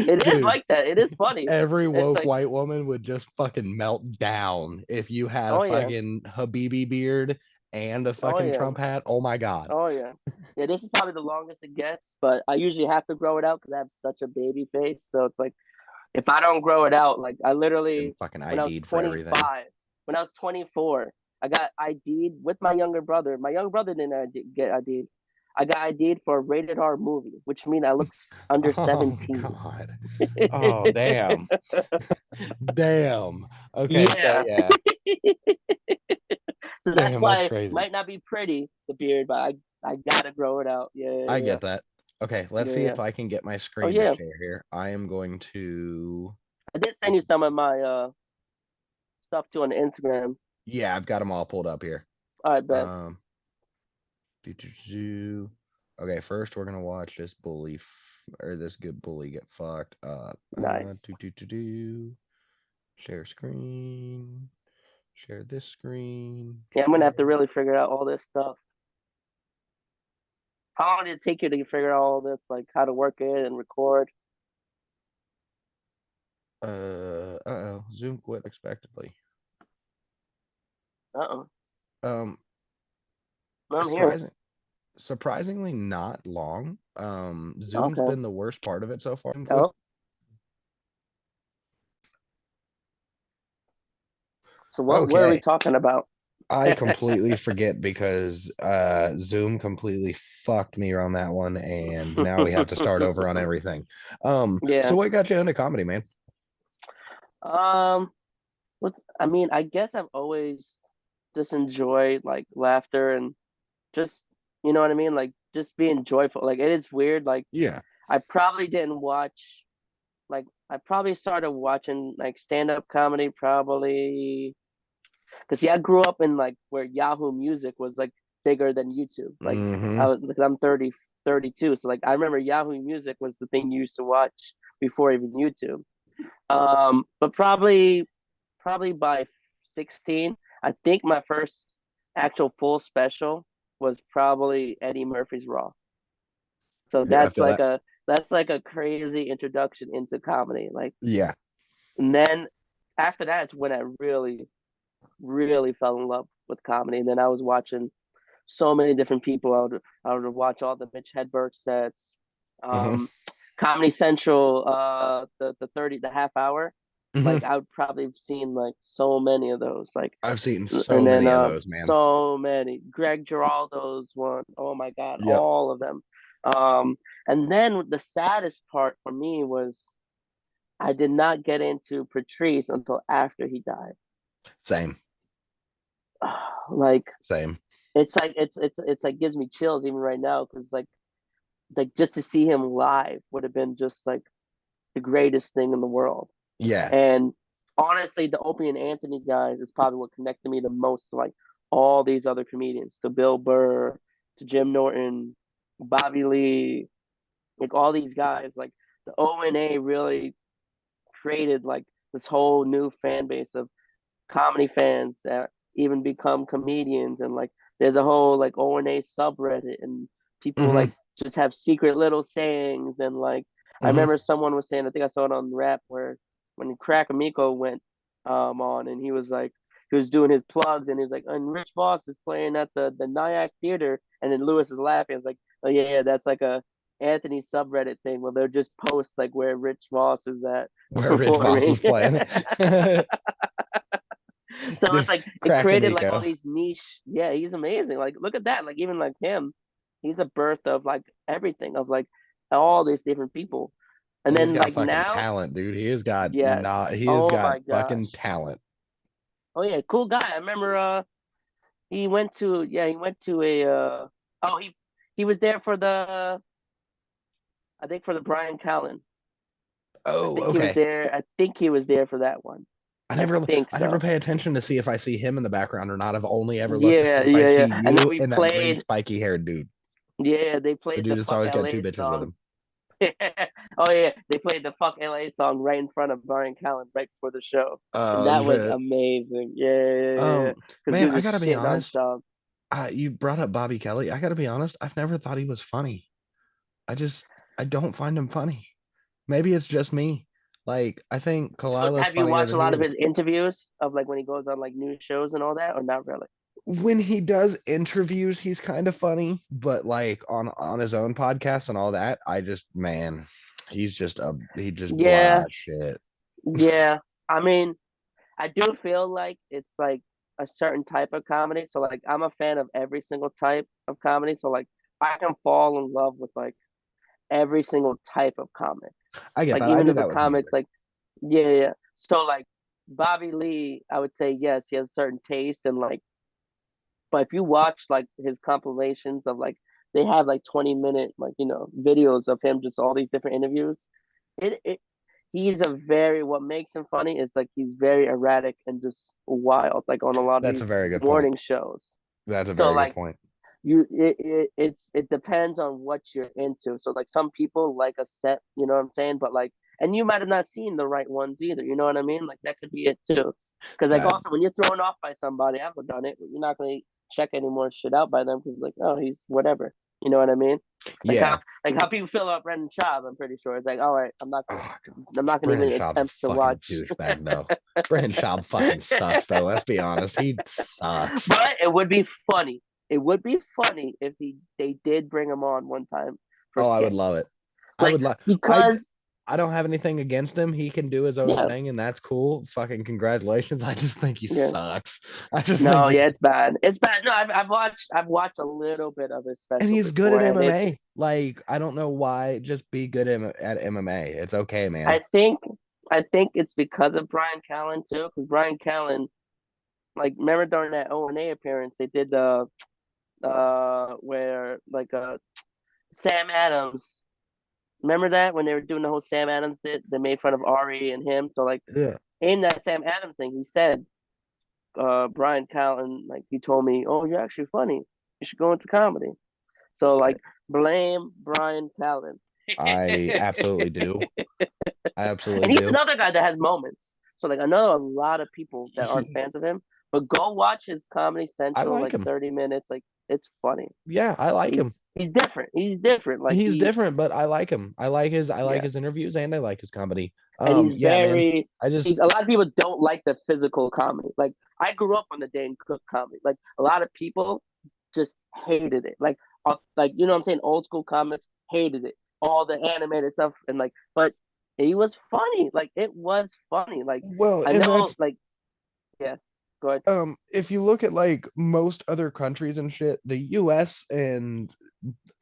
It is Dude, like that. It is funny. every It's woke like, white woman would just fucking melt down if you had a oh yeah, fucking Habibi beard and a oh fucking yeah, Trump hat. Oh my god. oh yeah. Yeah, this is probably the longest it gets, but I usually have to grow it out because I have such a baby face. So it's like if I don't grow it out, like I Been literally fucking when I was ID'd for everything. 25, when I was 24, I got ID'd with my younger brother. My younger brother didn't get ID'd. I got ID'd for a rated R movie, which means I look under Oh 17. god. Oh damn. Damn. Okay, so Yeah. yeah. So that's Damn, that's why it crazy. might not be pretty, the beard, but I gotta grow it out. Yeah, I yeah, get that. Okay, let's yeah, see yeah. if I can get my Oh screen to yeah. share here. I am going to. I did send you some of my stuff too on Instagram. Yeah, I've got them all pulled up here. I bet. Um, do, do, do. Okay, first we're gonna watch this or this good bully get fucked up. Nice. Share screen. Share this screen. Yeah, I'm gonna have to Share. really figure out all this stuff. How long did it take you to figure out all this, like how to work it and record? Oh. Zoom quit expectedly. Uh-oh. Um, I'm here. surprising. Surprisingly not long. Zoom's Okay. been the worst part of it so far. Oh, so what are we Okay. talking about? I completely forget because Zoom completely fucked me on that one, and now we have to start over on everything. So Yeah. what got you into comedy, man? Um, what I mean, I guess I've always just enjoyed like laughter and just you know what I mean, like just being joyful. Like it is weird. Like Yeah. I probably didn't watch like I probably started watching like stand up comedy probably because see I grew up in like where Yahoo Music was like bigger than YouTube. Like Mm-hmm. I was like I'm 30 32, so like I remember Yahoo Music was the thing you used to watch before even YouTube. But probably by 16, I think my first actual full special was probably Eddie Murphy's Raw. So Yeah, I that's feel like that. That's like a crazy introduction into comedy. Like, Yeah. and then after that, it's when I really, really fell in love with comedy. And then I was watching so many different people. I would watch all the Mitch Hedberg sets, Hmm. um, Comedy Central, the half hour. Hmm. Like I would probably have seen like so many of those. Like, I've seen so and then many of those, man. so many. Greg Giraldo's one. Oh my God, Yep. all of them. Um, and then the saddest part for me was I did not get into Patrice until after he died. Same. Like Same. it's like gives me chills even right now because like just to see him live would have been just like the greatest thing in the world. Yeah. And honestly, the Opie and Anthony guys is probably what connected me the most to like all these other comedians, to Bill Burr, to Jim Norton, Bobby Lee, like all these guys. Like the O&A really created like this whole new fan base of comedy fans that even become comedians, and like there's a whole like O&A subreddit, and people Hmm. like just have secret little sayings. And like I Hmm. remember someone was saying, I think I saw it on Rap, where when Crack Amico went on, and he was like, he was doing his plugs, and he was like, and Rich Voss is playing at the Nyack Theater, and then Lewis is laughing. It's like, oh yeah, that's like a Anthony subreddit thing where they'll just post like where Rich Voss is at Where Rich Voss performing. is playing. So it's Dude, like it Crack created like all Amico. these niche. Yeah, he's amazing. Like look at that. Like even like him, he's a birth of like everything of like all these different people. And And he's then got like fucking now, talent, dude. He has got yes. not he has Oh got my fucking gosh. talent. Oh yeah, cool guy. I remember he went to a oh he was there for the I think for the Brian Callen. I Oh, think he was okay. there. I think he was there for that one. I I never think I never so. pay attention to see if I see him in the background or not. I've only ever looked to see Yeah, if I yeah, see yeah. And then you we and that green played. spiky haired dude. Yeah, they The played dude the that's "Fuck always got two L.A." bitches with song. him. Oh yeah, they played the "Fuck L.A." song right in front of Brian Callen right before the show, and Oh that was shit. amazing. Yeah. Because Man, dude I was gotta be shit honest. nonstop. You brought up Bobby Kelly. I gotta be honest. I've never thought he was funny. I just I don't find him funny. Maybe it's just me. Like I think So Kalila's have you funnier watched a than he lot of his is. interviews of like when he goes on like news shows and all that, or not really? When he does interviews, he's kind of funny, but like on his own podcast and all that, I just man, he just blah Yeah, shit. yeah. I mean, I do feel like it's like a certain type of comedy. So like I'm a fan of every single type of comedy. So like I can fall in love with like every single type of comic. I get Like that. I even do if a that with comic's music. like yeah, yeah. So like Bobby Lee, I would say yes, he has certain taste and like but if you watch like his compilations of like they have like 20-minute like videos of him just all these different interviews. It he's a very what makes him funny is like he's very erratic and just wild like on a lot of That's these a very good point. morning shows. That's a So very good like point. it depends on what you're into. So like some people like a set, you know what I'm saying? But like and you might have not seen the right ones either, you know what I mean? Like that could be it too. Because like That also when you're thrown off by somebody, I've done it. You're not gonna check any more shit out by them because like oh he's whatever, you know what I mean? Like how yeah. like how people feel about Brendan Schaub. I'm pretty sure it's like all right, Oh, God. I'm not gonna Brandon even Schaub's a attempt to fucking watch. douchebag though. Brandon Schaub fucking sucks though. Let's be honest. He sucks. But it would be funny. It would be funny if they did bring him on one time for Oh, I would skits. love it. I Like would love. because I don't have anything against him. He can do his own yeah, thing, and that's cool. Fucking congratulations. I just think he yeah. sucks. I just think No, he yeah, it's bad. It's bad. No, I've watched a little bit of his and special he's good at before, and MMA. it's Like I don't know why. Just be good at MMA. It's okay, man. I think I think it's because of Brian Callen too. Because Brian Callen, like, remember during that O&A appearance, they did the where like Sam Adams. Remember that when they were doing the whole Sam Adams did they made fun of Ari and him. So like Yeah. in that Sam Adams thing, he said Brian Callen like he told me, "Oh, you're actually funny. You should go into comedy." So like blame Brian Callen. I absolutely do. I absolutely And he's do. another guy that has moments. So like I know a lot of people that aren't He, fans of him, but go watch his Comedy I Central like like him. 30 minutes. Like it's funny. Yeah, I like He's him. He's different. He's different. Like He's different, but I like him. I like yeah, his interviews and I like his comedy. and he's Yeah, man. very. I See, just a lot of people don't like the physical comedy. Like I grew up on the Dane Cook comedy. Like a lot of people just hated it. Like you know what I'm saying? Old school comics hated it. All the animated stuff and like, but he was funny. Like it was funny. Like well, I and know. that's Like yeah, go ahead. if you look at like most other countries and shit, the US and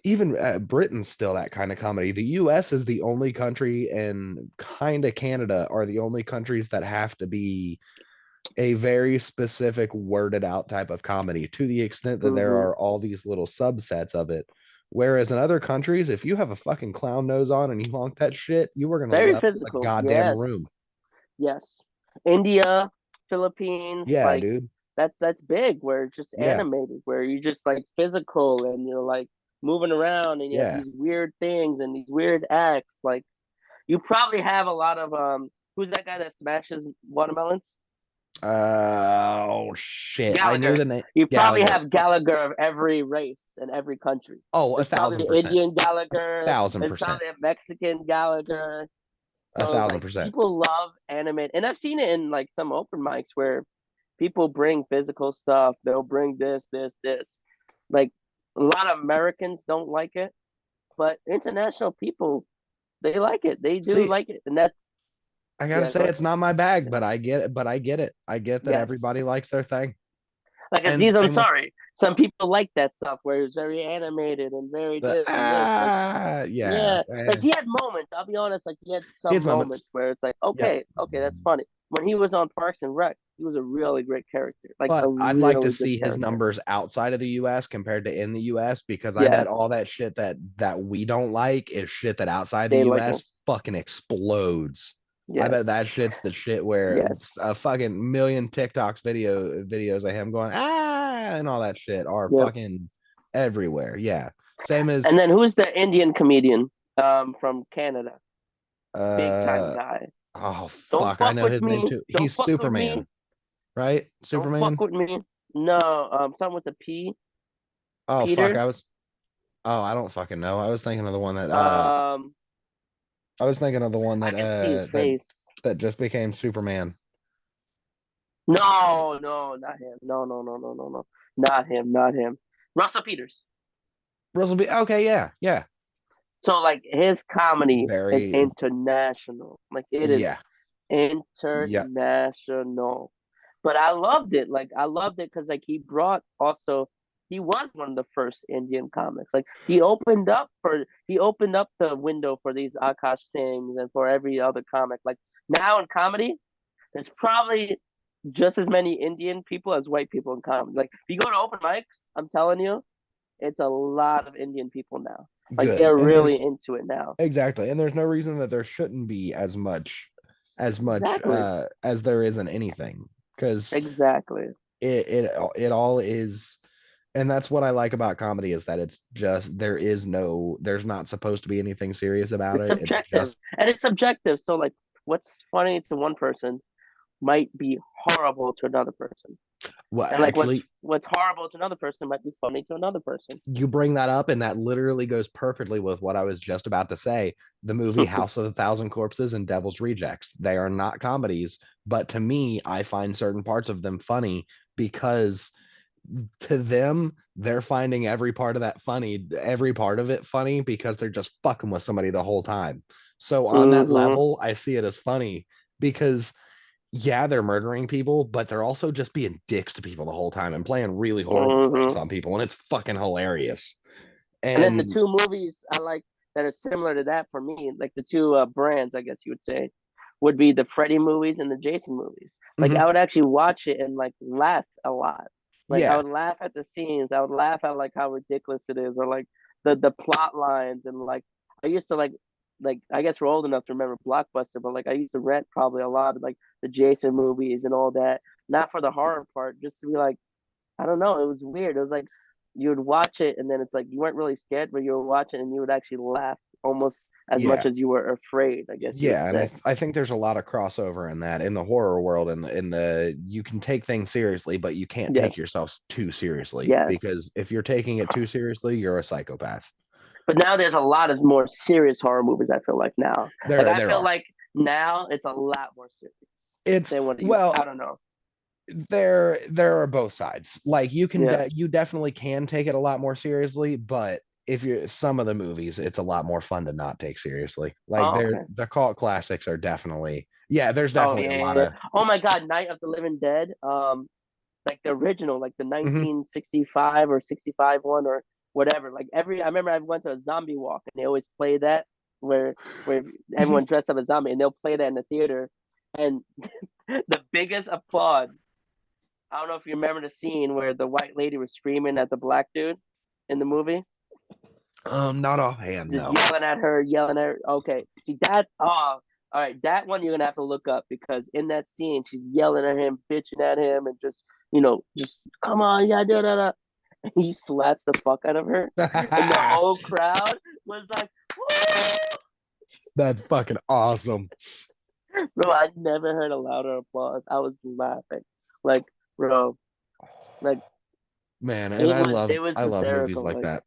even Britain's still that kind of comedy. The US is the only country, and kind of Canada are the only countries that have to be a very specific worded out type of comedy, to the extent that there Hmm. are all these little subsets of it. Whereas in other countries, if you have a fucking clown nose on and you honk that shit, you are gonna Very level the physical. goddamn room. Yes, yes. India, Philippines, Yeah, like dude. that's big. Where it's just Yeah, animated, where you just like physical and you're like moving around and you have yeah. these weird things and these weird acts. Like you probably have a lot of who's that guy that smashes watermelons? Oh shit! I knew Gallagher. the name. You probably Gallagher. have Gallagher of every race and every country. Oh, a There's probably thousand an percent. Indian A Gallagher. thousand There's percent. probably a Mexican Gallagher. A So thousand like percent. people love anime, and I've seen it in like some open mics where people bring physical stuff. They'll bring this. Like a lot of Americans don't like it, but international people they like it. They do See, like it, and that's I gotta yeah. Go say ahead. it's not my bag, Yeah. but I get it. But I get it. I get that Yes. everybody likes their thing. Like And Aziz same with Ansari. Some people like that stuff where it's very animated and very the this and this. Like yeah, yeah, like he had moments. I'll be honest. Like he had some his moments. moments where it's like, Yep. okay, that's funny. When he was on Parks and Rec, he was a really great character, like a But I'd like to really good see his character. numbers outside of the US compared to in the US, because I bet Yes, all that shit that we don't like is shit that outside the they like him. US fucking explodes. I Yes, bet that shit's the shit where yes, it's a fucking million TikToks videos of him going and all that shit are yep. fucking everywhere. Yeah. Same as And then who's the Indian comedian from Canada? Big time uh guy. oh Don't fuck, I fuck know with his name me. too. Don't He's fuck with Superman, me. right? Don't fuck Superman? with me. No, something with a P. Oh fuck, Peter. I don't fucking know. I was thinking of the one that Um, I was thinking of the one I can see his that face. just became Superman. No, no, not him. No, not him. Not him. Russell Peters. Russell B. Okay, yeah, yeah. So like his comedy is Very international. Like it is yeah. Yeah. international. But I loved it. Like I loved it because like he brought also he was one of the first Indian comics. Like he opened up the window for these Akash Singhs and for every other comic. Like now in comedy, there's probably just as many Indian people as white people in comedy. Like if you go to open mics, I'm telling you, it's a lot of Indian people now. Like Good. they're And really there's into it now. exactly. And there's no reason that there shouldn't be as much Exactly. as there is in anything. Because Exactly. it all is, and that's what I like about comedy, is that it's just there's not supposed to be anything serious about It's it. It's subjective. just And it's subjective. So like what's funny to one person might be horrible to another person. well, And like actually, what's horrible to another person might be funny to another person. you bring that up, and that literally goes perfectly with what I was just about to say. The movie House of a Thousand Corpses and Devil's Rejects. They are not comedies, but to me, I find certain parts of them funny because to them, they're finding every part of that funny, every part of it funny because they're just fucking with somebody the whole time. So on that Mm-hmm. level, I see it as funny because yeah, they're murdering people, but they're also just being dicks to people the whole time and playing really horrible pranks Mm-hmm. on people, and it's fucking hilarious. And then the And two movies I like that are similar to that for me, like the two brands, I guess you would say, would be the Freddy movies and the Jason movies. Like I mhm, would actually watch it and like laugh a lot. Like I yeah, would laugh at the scenes. I would laugh at like how ridiculous it is, or like the plot lines, and like I used to like I guess we're old enough to remember Blockbuster, but like I used to rent probably a lot of like the Jason movies and all that. Not for the horror part, just to be like I don't know. It was weird. It was like you would watch it and then it's like you weren't really scared, but you would watch it and you would actually laugh almost as much Yeah. as you were afraid, I guess you would Yeah, and say. I think there's a lot of crossover in that in the horror world and in the you can take things seriously, but you can't Yes, take yourself too seriously yes. because if you're taking it too seriously, you're a psychopath. But now there's a lot of more serious horror movies. I feel like now, like I There feel are. like now it's a lot more serious It's than what it used. well, I don't know. there are both sides. Like Yeah. you definitely can take it a lot more seriously, but if you're some of the movies, it's a lot more fun to not take seriously. Like Oh, okay. the cult classics are definitely yeah, there's Oh definitely yeah, a yeah, lot yeah. of Oh my God, Night of the Living Dead. Like the original, like the mhm. 1965 or 65 one or whatever. Like I remember I went to a zombie walk and they always play that where everyone dressed up as zombie and they'll play that in the theater. And the biggest applause. I don't know if you remember the scene where the white lady was screaming at the black dude in the movie, Not offhand, just no. yelling at her, yelling at her. Okay, see that? Oh, all right. That one you're gonna have to look up because in that scene she's yelling at him, bitching at him, and just come on, yeah, da da da. And he slaps the fuck out of her, and the whole crowd was like, "Woo!" That's fucking awesome. Bro, I never heard a louder applause. I was laughing, like, bro, like Man, and it was I love movies hysterical, like like that.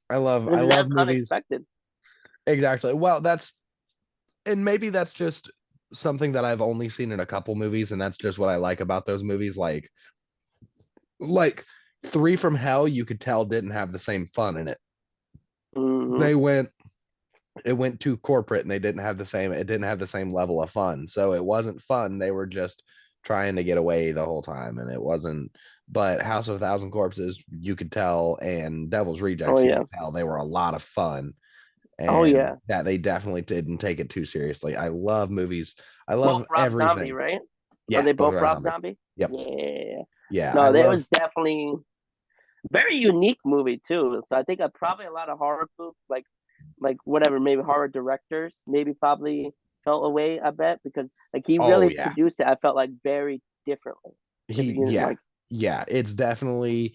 I because love that's movies. unexpected. Exactly. Well, that's and maybe that's just something that I've only seen in a couple movies, and that's just what I like about those movies. Like Three from Hell, you could tell didn't have the same fun in it. Hmm. They went it went too corporate and it didn't have the same level of fun. So it wasn't fun. They were just trying to get away the whole time and it wasn't but House of a Thousand Corpses, you could tell, and Devil's Oh Rejects, you yeah, could tell they were a lot of fun oh and yeah. that they definitely didn't take it too seriously. I love movies. I Both love Rob Zombie, everything. right? Are Yeah, they both both are Rob zombie. Zombie? Yep. Yeah. Yeah, I No, that love was definitely very unique movie too. So I think probably a lot of horror films, like whatever, maybe horror directors, maybe probably felt away. I bet because like he oh really yeah. produced it. I felt like very differently. If He you yeah. like, Yeah, it's definitely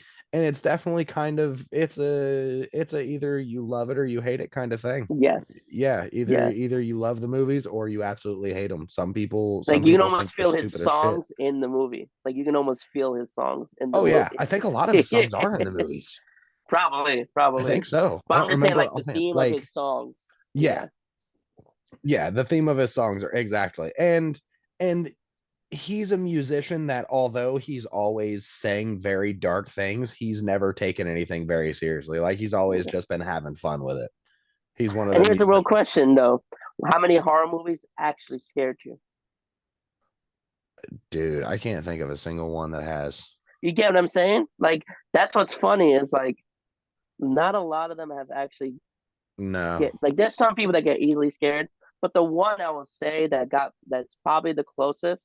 kind of it's a either you love it or you hate it kind of thing. yes, Yeah, yes. either you love the movies or you absolutely hate them. Like Some you can people almost think they're feel his stupid as shit. songs in the movie. Like you can almost feel his songs in the Oh yeah, movie. I think a lot of his songs are in the movies. Probably, I probably. think so. I But I'm don't just saying, remember like the offhand. theme of his songs. Yeah, Yeah. yeah, the theme of his songs are exactly. And he's a musician that although he's always saying very dark things, he's never taken anything very seriously. Like he's always Okay. just been having fun with it. He's one of And the here's a real musicians. question though: how many horror movies actually scared you? Dude, I can't think of a single one that has. You get what I'm saying? Like that's what's funny is like not a lot of them have actually No. scared. Like there's some people that get easily scared, but the one I will say that's probably the closest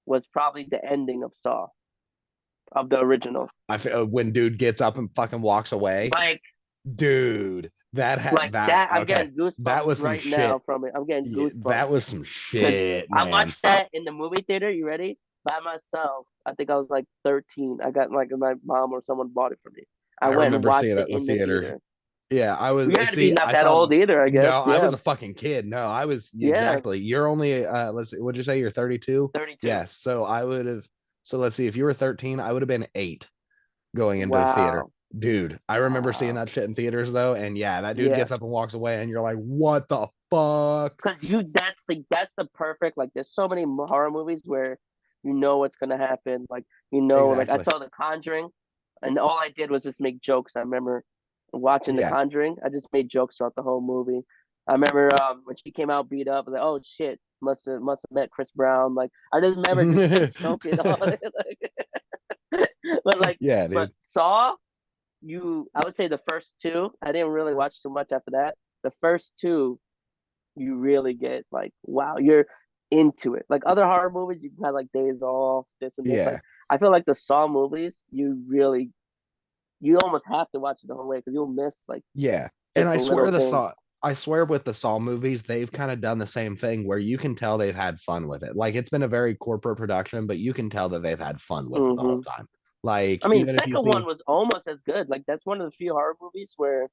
was probably the ending of Saw of the original. I feel when dude gets up and fucking walks away. Like Dude, that had like that that, I'm okay. getting That goosebumps was some right shit. now from it. I'm getting Yeah, goosebumps that was some because shit, I man. watched that in the movie theater. You ready? By myself. I think I was like 13. I got like my mom or someone bought it for me. I I went and remember watched seeing it it in the in the theater. theater. Yeah, I was You had to be see, not I that saw old either, I no, guess. I Yeah. was a fucking kid. No, I was Yeah. exactly. You're only let's see, what'd you say? You're 32? 32. Yes. So I would have so let's see, if you were 13, I would have been 8 going into the theater. Wow. Dude, I remember seeing Wow. that shit in theaters though, and yeah, that dude Yeah. gets up and walks away, and you're like, what the fuck? Cause that's the perfect like. There's so many horror movies where you know what's gonna happen. Like like I Exactly. saw The Conjuring, and all I did was just make jokes. I remember watching The Yeah. Conjuring. I just made jokes throughout the whole movie. I remember when she came out beat up. I was like, oh shit, must have met Chris Brown. Like I just remember just like joking on it. But like, Yeah, but dude. Saw, I would say the first two. I didn't really watch too much after that. The first two, you really get like, wow, you're into it. Like other horror movies, you can have like days off, this and this. Like Yeah. I feel like the Saw movies, you almost have to watch it the whole way because you'll miss like Yeah. And just little things. I swear with the Saw movies, they've kind of done the same thing where you can tell they've had fun with it. Like it's been a very corporate production, but you can tell that they've had fun with it the whole Hmm. time. Like I mean, even if you second one see was almost as good. Like that's one of the few horror movies where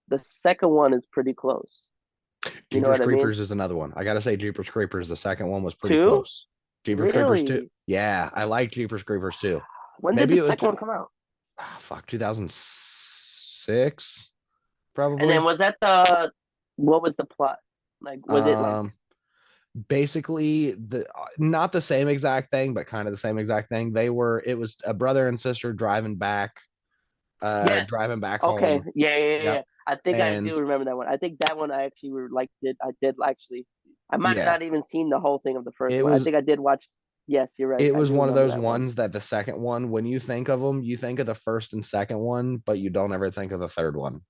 The second one is pretty close. You know Jeepers what I mean? Creepers is another one. I gotta say, Jeepers Creepers, the second one was pretty Two? close. Jeepers Creepers 2. Really? Yeah, I like Jeepers Creepers too. When did the Maybe it was second one come out? fuck 2006, And then probably. was that the what was the plot? Like was it like Um, basically the not the same exact thing, but kind of the same exact thing. It was a brother and sister yes. driving back Okay. home. Yeah. Yep. I think I And do remember that one. I think that one I actually liked it. I did actually. I might have yeah, not even seen the whole thing of the first it one. I was think I did watch. Yes, you're right. it I was do one of remember those that one. ones that the second one, when you think of them, you think of the first and second one, but you don't ever think of the third one.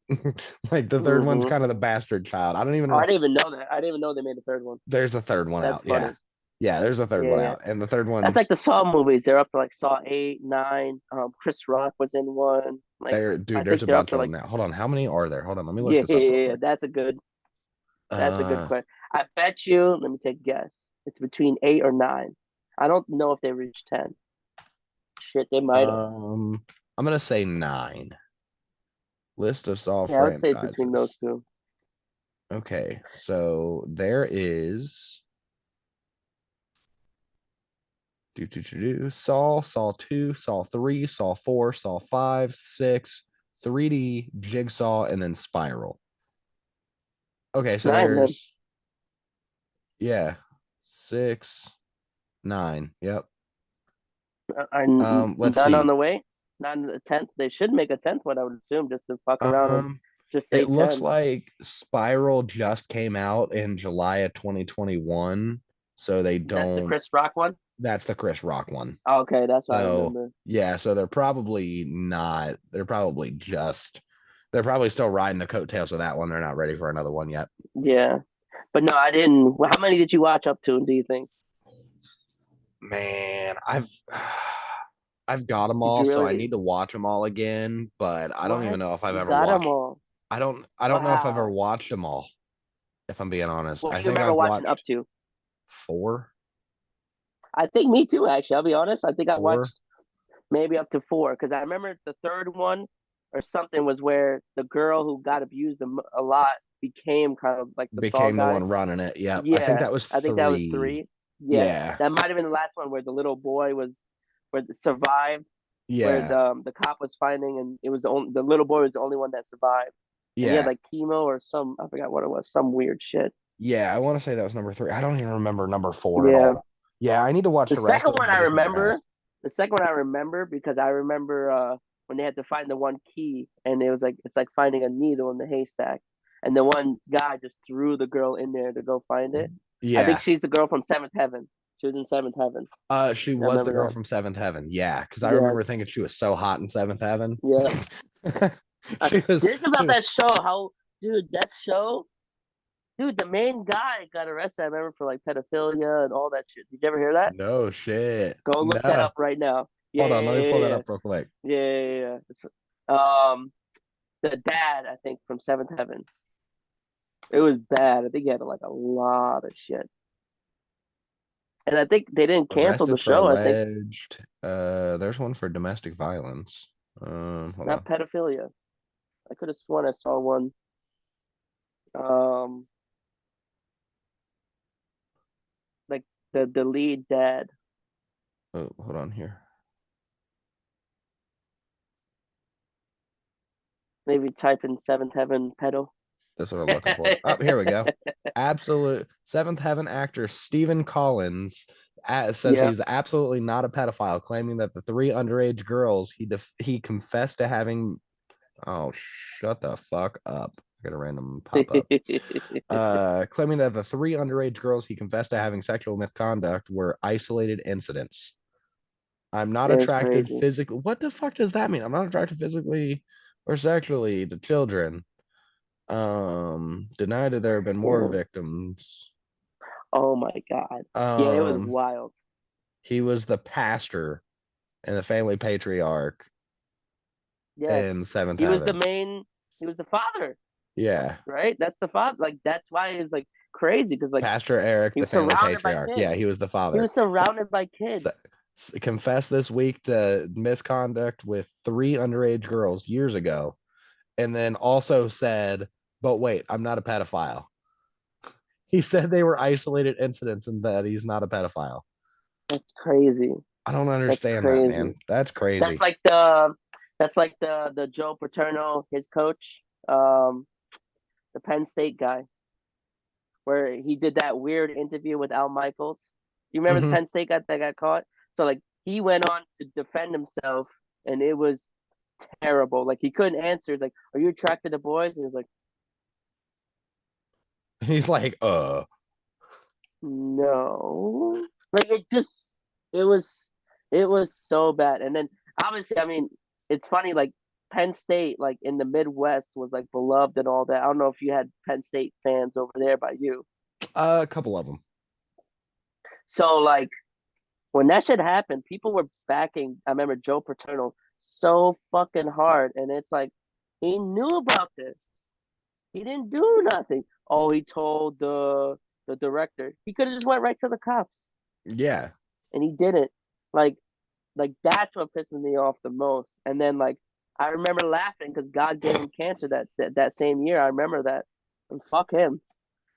Like the third one's Mm-hmm. kind of the bastard child. I don't even Oh, I know. didn't even know that. I didn't even know they made a third one. There's a third one That's out. Yeah. funny. Yeah, there's a third one Yeah. out. And the third That's like one's the Saw movies. They're up to like Saw 8, 9. Chris Rock was in one. Like there, I dude, there's think a they're up bunch to of them like now. Hold on. How many are there? Hold on. Let me look yeah, this yeah, up real yeah. Yeah. quick. That's a good Uh question. I bet you, let me take a guess. It's between 8 or 9. I don't know if they reached 10. Shit, they might have. I'm gonna say 9. List of Saw Yeah, I would say it's between those franchises. two. Okay, so there is Saw, Saw 2, Saw 3, Saw 4, Saw 5, 6, 3D, Jigsaw, and then Spiral. Okay, so 9 then. there's yeah, 6, 9. Yep. Are Let's none on see. the way? Not the 10th. They should make a 10th one, I would assume, just to fuck around and Um, just say it looks 10. like Spiral just came out in July of 2021, so they That's the don't. Chris Rock one? That's the Chris Rock one. Oh, okay, that's what I So remember. yeah, so they're probably not. They're probably just. They're probably still riding the coattails of that one. They're not ready for another one yet. Yeah. But no, I didn't. How many did you watch up to, do you think? Man, I've got them Did all, you so I really? need to watch them all again. But I don't What? even know if I've You ever got them watched. all. I don't know if I've ever Wow. watched them all. If I'm being honest, What I do you think remember I've watching up watched to? 4, I think me too, actually. I'll be honest. I think I 4. watched maybe up to 4 because I remember the third one or something was where the girl who got abused a lot became kind of like the Saw Became the guy. one running it. Yep, I think Yeah, that was I think that was 3. 3. Yeah, Yeah, that might have been the last one where the little boy was where survived, where yeah, the cop was finding, and it was the little boy was the only one that survived, and he had yeah, like chemo or some I forgot what it was, some weird shit. yeah. I want to say that was number 3. I don't even remember number 4 at Yeah, all. Yeah, I need to watch the the rest second of them. one I I just never have. remember. The second one I remember because I remember when they had to find the one key, and it was like it's like finding a needle in the haystack, and the one guy just threw the girl in there to go find it. I think Yeah, she's the girl from Seventh Heaven. She was in Seventh Heaven. she I was the remember girl that. from Seventh Heaven. Yeah, because I remember Yes. thinking she was so hot in Seventh Heaven. Yeah. She was. Think She about that was. show. How, dude, that show, dude, the main guy got arrested. I remember for like pedophilia and all that shit. Did you ever hear that? No shit. Go look that No. up right now. Yeah, Hold on, let me pull that yeah, up real quick. yeah, yeah, yeah. The dad, I think, from Seventh Heaven. It was bad. I think he had like a lot of shit. And I think they didn't cancel the Arrested for show. I think alleged. There's one for domestic violence. Hold not on. pedophilia. I could have sworn I saw one. Um, like the lead dad. Oh, hold on here. Maybe type in Seventh Heaven pedo. That's what I'm looking for. Oh, here we go. Absolute Seventh Heaven actor Stephen Collins says Yeah. he's absolutely not a pedophile, claiming that the 3 underage girls he confessed to having. Oh, shut the fuck up! I got a random pop up. Claiming that the 3 underage girls he confessed to having sexual misconduct were isolated incidents. I'm not That's attracted crazy. physically. What the fuck does that mean? I'm not attracted physically or sexually to children. Denied that there have been more Yeah. victims. Oh my God. Yeah, it was Um, wild. he was the pastor and the family patriarch Yes. in Seventh He was the Heaven. main, he was the father, Yeah. right? That's the father. Like, that's why it's like crazy because, like, Pastor Eric, he the was family surrounded by patriarch. Yeah, kids. he was the He father. was surrounded by kids. Confessed this week to misconduct with 3 underage girls years ago and then also said, "But wait, I'm not a pedophile." He said they were isolated incidents and that he's not a pedophile. That's crazy. I don't That's understand that, man. crazy. That's That's crazy. like the Joe Paterno, his coach, the Penn State guy, where he did that weird interview with Al Michaels. You remember the Hmm. Penn State guy that got caught? So like he went on to defend himself, and it was terrible. Like he couldn't answer. He's like, "Are you attracted to boys?" And he was like, He's like, "No." Like it was so bad. And then obviously, I mean, it's funny. Like Penn State, like in the Midwest, was like beloved and all that. I don't know if you had Penn State fans over there by you. a couple of them. So like when that shit happened, people were backing. I remember Joe Paterno so fucking hard, and it's like he knew about this. He didn't do nothing. Oh, he told the director. He could have just went right to the cops, Yeah. and he didn't. Like that's what pisses me off the most. And then like I remember laughing because God gave him cancer that same year. I remember that. And fuck him.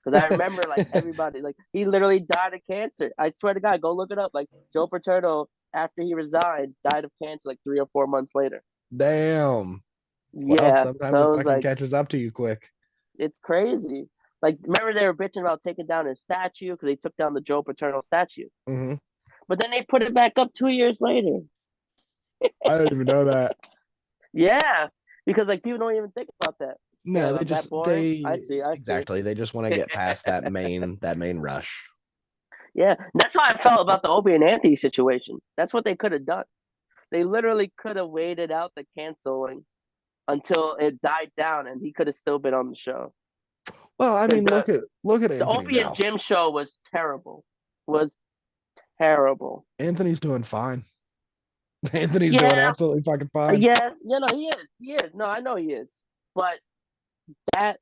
Because I remember like everybody, like he literally died of cancer. I swear to God, go look it up. Like Joe Paterno, after he resigned, died of cancer like 3 or 4 months later. Damn. Well, Yeah, sometimes it so it was fucking like catches up to you quick. it's crazy. Like remember they were bitching about taking down his statue because they took down the Joe Paterno statue, Hmm. but then they put it back up 2 years later. I didn't even know that. Yeah, because like people don't even think about that. No, Damn, they I'm just that boring. I they see, I see. exactly. They just want to get past that main rush. Yeah, that's how I felt about the Opie and Anthony situation. That's what they could have done. They literally could have waited out the canceling until it died down, and he could have still been on the show. Well, I Because mean, look at the Anthony Opie and now. Jim show was terrible. Was terrible. Anthony's doing fine. Anthony's doing Yeah, absolutely fucking fine. yeah, he is. He is. No, I know he is. But that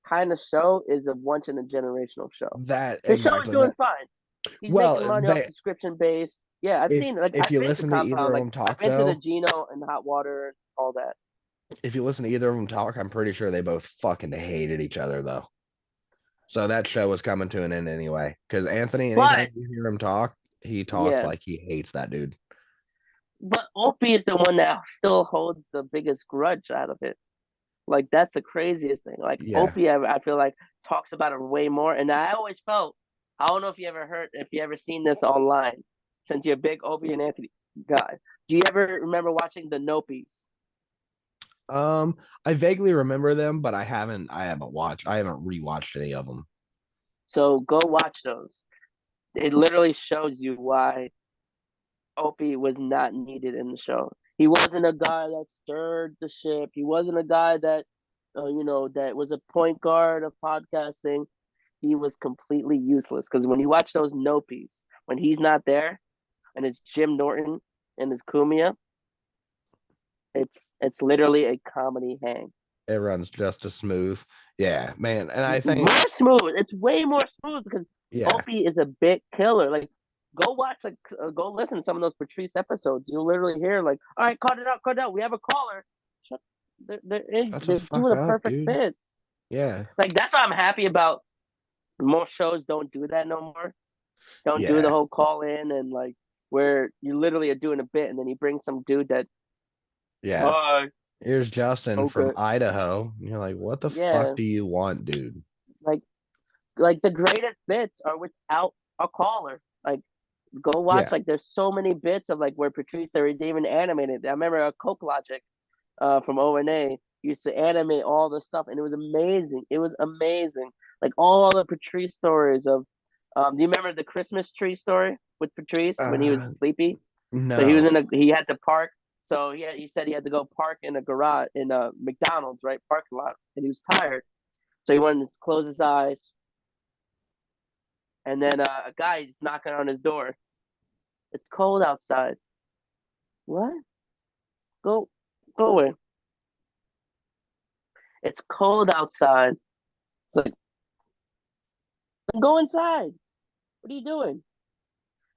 kind of show is a once in a generational show. That His show is exactly doing that. fine. He's making Well, money off subscription based. Yeah, I've seen like if I've you been to listen to either Compound, of like them I've talk been to the though, Geno and Hot Water, all that. if you listen to either of them talk, I'm pretty sure they both fucking hated each other though. So that show was coming to an end anyway. Because Anthony, anytime But you hear him talk, he talks yeah, like he hates that dude. but Opie is the one that still holds the biggest grudge out of it. Like that's the craziest thing. Like Yeah. Opie, I feel like talks about it way more. And I always felt, I don't know if you ever heard, if you ever seen this online, since you're a big Opie and Anthony guy. Do you ever remember watching the Nopies? I vaguely remember them, but I haven't rewatched any of them. So go watch those. It literally shows you why Opie was not needed in the show. He wasn't a guy that stirred the ship. He wasn't a guy that, that was a point guard of podcasting. He was completely useless because when you watch those Nopies, when he's not there, and it's Jim Norton and his Kumia, it's literally a comedy hang. It runs just as smooth. Yeah, man. And I think, More smooth. It's way more smooth because yeah, Opie is a bit killer. Like go watch, like go listen to some of those Patrice episodes. You'll literally hear like, all right, cut it out. We have a caller. Shut. shut the They're fuck doing a up, perfect dude. fit. Yeah. Like that's why I'm happy about. Most shows don't do that no more. Don't do the Yeah. whole call in and like where you literally are doing a bit and then you bring some dude that, Yeah. oh, Here's Justin from okay, Idaho. And you're like, what the fuck yeah, do you want, dude? like the greatest bits are without a caller. Like go watch, Yeah. like there's so many bits of like where Patrice they even animated. I remember a Coke Logic from O&A used to animate all the stuff and it was amazing. It was amazing. Like all the Patrice stories of do you remember the Christmas tree story with Patrice when he was Uh, sleepy? So he was no. he had to park. So he said he had to go park in a garage in a McDonald's, right? Parking lot. And he was tired. So he wanted to close his eyes. And then a guy is knocking on his door. It's cold outside. What? Go go away. It's cold outside. It's like, go inside. What are you doing?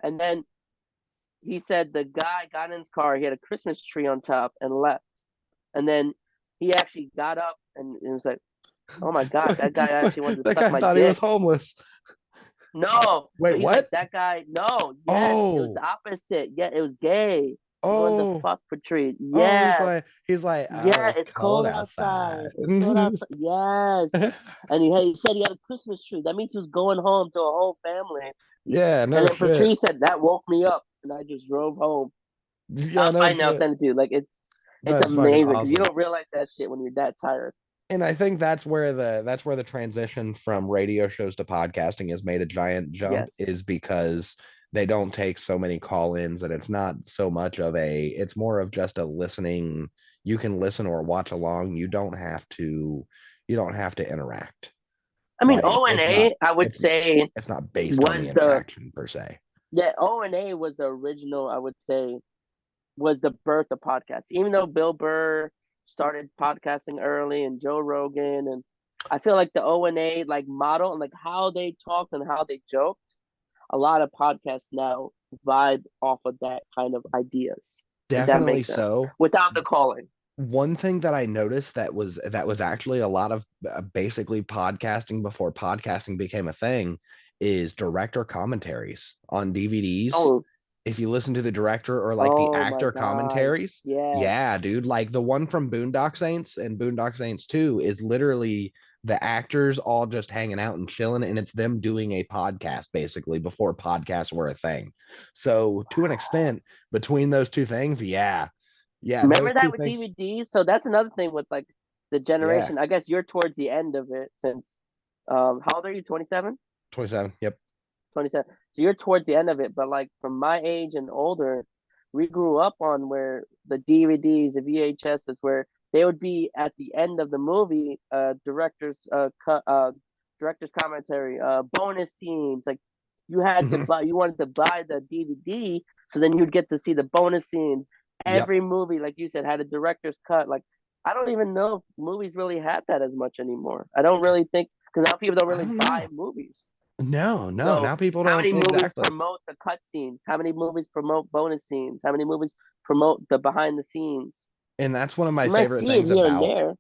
And then he said the guy got in his car. He had a Christmas tree on top and left. And then he actually got up and it was like, oh my god, that guy actually wanted to That suck guy my thought he was dick. homeless. No, Wait, but he's like what? that guy. No, yes, it was Oh, the opposite. Yeah, it was gay. He wanted to oh, fuck Patrice. oh, Yes, he's like, oh, yeah, it's it's cold cold outside. outside. It's cold outside. Yes, and he said he had a Christmas tree. That means he was going home to a whole family. Yeah, And no then shit. Patrice said that woke me up, and I just drove home. Yeah, I'll no find now, shit. send it to you. Like it's That's fucking amazing because you awesome. don't realize that shit when you're that tired. And I think that's where the transition from radio shows to podcasting has made a giant jump, Yes. is because they don't take so many call-ins, and it's not so much of it's more of just a listening. You can listen or watch along. You don't have to interact. I mean, Like O and A, I would it's say it's not based on the was the interaction per se. yeah O and A was the original. I would say was the birth of podcasts. Even though Bill Burr started podcasting early and Joe Rogan, and I feel like the O and A like model and like how they talked and how they joked. A lot of podcasts now vibe off of that kind of ideas. If that Definitely makes sense, so. without the calling. One thing that I noticed that was actually a lot of basically podcasting before podcasting became a thing is director commentaries on DVDs. Oh, If you listen to the director or like the oh my actor God, commentaries, yes. yeah, dude, like the one from Boondock Saints and Boondock Saints 2 is literally the actors all just hanging out and chilling, and it's them doing a podcast basically before podcasts were a thing. So to an extent, between those two things, yeah. Yeah, those Remember two that with things. DVDs? So that's another thing with like the Yeah. generation. I guess you're towards the end of it since how old are you? 27? 27. Yep. 27. So you're towards the end of it, but like from my age and older, we grew up on where the DVDs, the VHSs, where they would be at the end of the movie, director's commentary, bonus scenes. Like Mhm. you wanted to buy the DVD, so then you'd get to see the bonus scenes. Yep. Every movie, like you said, had a director's cut. Like I don't even know if movies really have that as much anymore. I don't really think because now people don't I really don't buy know. movies. No, no. So Now people how don't many movies exactly. promote the cut scenes? How many movies promote bonus scenes? How many movies promote the behind the scenes? And that's one of my You might favorite see it things here and about there.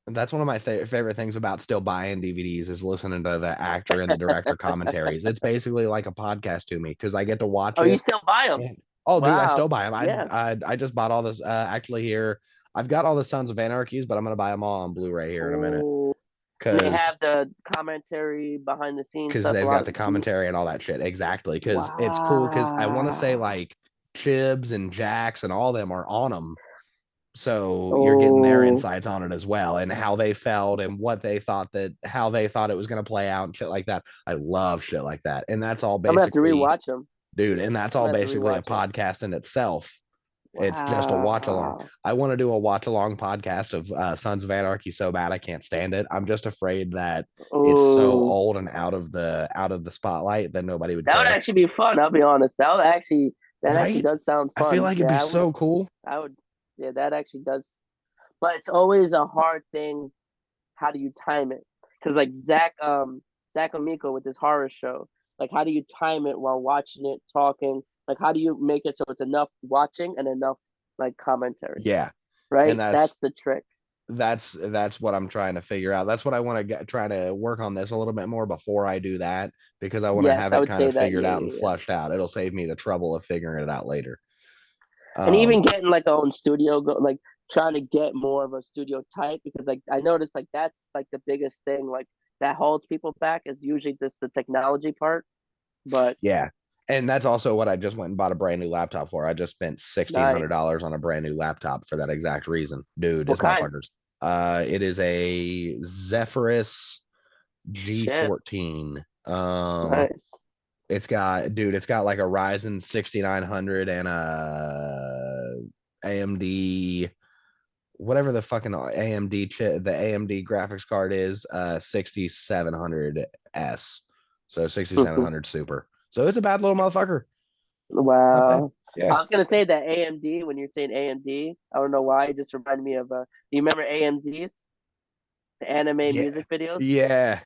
that's one of my favorite things about still buying DVDs is listening to the actor and the director commentaries. It's basically like a podcast to me because I get to watch Oh, you it. still buy them? And oh, dude, I Wow. still buy them. Yeah. I just bought all this actually here. I've got all the Sons of Anarchies, but I'm gonna buy them all on Blu-ray here in a minute Oh, and they because have the commentary behind the scenes because stuff. A they've lot got of the commentary and all that shit. Exactly. Because it's cool. Because I want to say wow. like Chibs and Jax and all them are on them. So you're getting their Oh, insights on it as well, and how they felt and what they thought how they thought it was going to play out and shit like that. I love shit like that. And that's all I'm gonna have to basically, rewatch them. dude, and that's I'm all gonna have to basically a rewatch them. podcast in itself. It's just a watch along. Wow. I want to do a watch along podcast of Sons of Anarchy so bad I can't stand it. I'm just afraid that it's so Oh, old and out of the spotlight that nobody would that would care. actually be fun. I'll be honest. That actually Right? does sound I feel fun. like it'd be Yeah, so cool. I would. Yeah, that actually does. But it's always a hard thing. How do you time it? Because like Zach Amico with his horror show, like how do you time it while watching it, talking? Like how do you make it so it's enough watching and enough like commentary, Yeah. And right? that's That's the trick. that's what I'm trying to figure out. That's what I want to try to work on this a little bit more before I do that because I want to Yes, have I it would kind say of that. figured Yeah, out yeah, and yeah. flushed out. It'll save me the trouble of figuring it out later. And Um, even getting like our own studio, like trying to get more of a studio type because like I noticed like that's like the biggest thing like that holds people back is usually just the technology part. But yeah. And that's also what I just went and bought a brand new laptop for. I just spent sixteen hundred nice. dollars on a brand new laptop for that exact reason. Dude, What this kind? motherfucker's it is a Zephyrus Shit. G14. Nice. It's got like a Ryzen 6900 and a AMD, whatever the fucking AMD chip, the AMD graphics card is, 6700S. So 6700 Super. So it's a bad little motherfucker. Not bad. Wow. I Yeah. was gonna say that AMD when you're saying AMD, I don't know why, it just reminded me of do you remember AMZs? The anime Yeah. music videos? Yeah.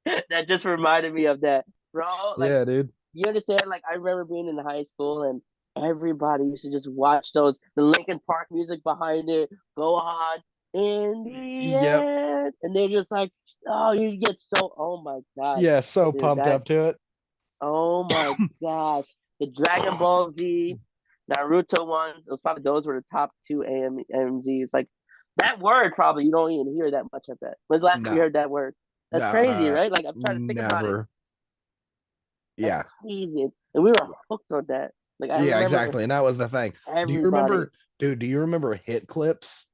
That just reminded me of that. Bro, like Yeah, dude. you understand, like I remember being in high school and everybody used to just watch those the Linkin Park music behind it, go on. in the Yep. end, and they're just like, oh, you get so, oh my god, Yeah, so dude, pumped that, up to it. oh my gosh, the Dragon Ball Z, Naruto ones, it was probably those were the top two AMZs. Like that word, probably you don't even hear that much of that. When's the last time you No, heard that word? no, That's crazy, right? Like I'm trying to think about it. never. That's Yeah. crazy, and we were hooked on that. Like I Yeah, remember exactly. And that was the thing. Do you everybody. remember, dude, do you remember hit clips?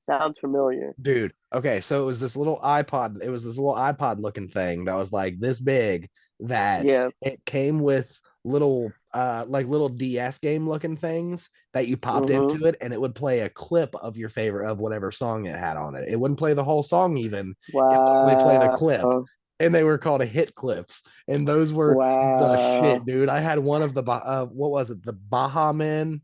Sounds familiar. Dude, okay, so it was this little iPod, it was this little iPod looking thing that was like this big that Yeah. it came with little like little DS game looking things that you popped Mhm. into it and it would play a clip of your favorite of whatever song it had on it. It wouldn't play the whole song even. It would only play the clip. Wow. And they were called hit clips. And those were the shit, Wow. dude. I had one of the what was it? The Baha Men.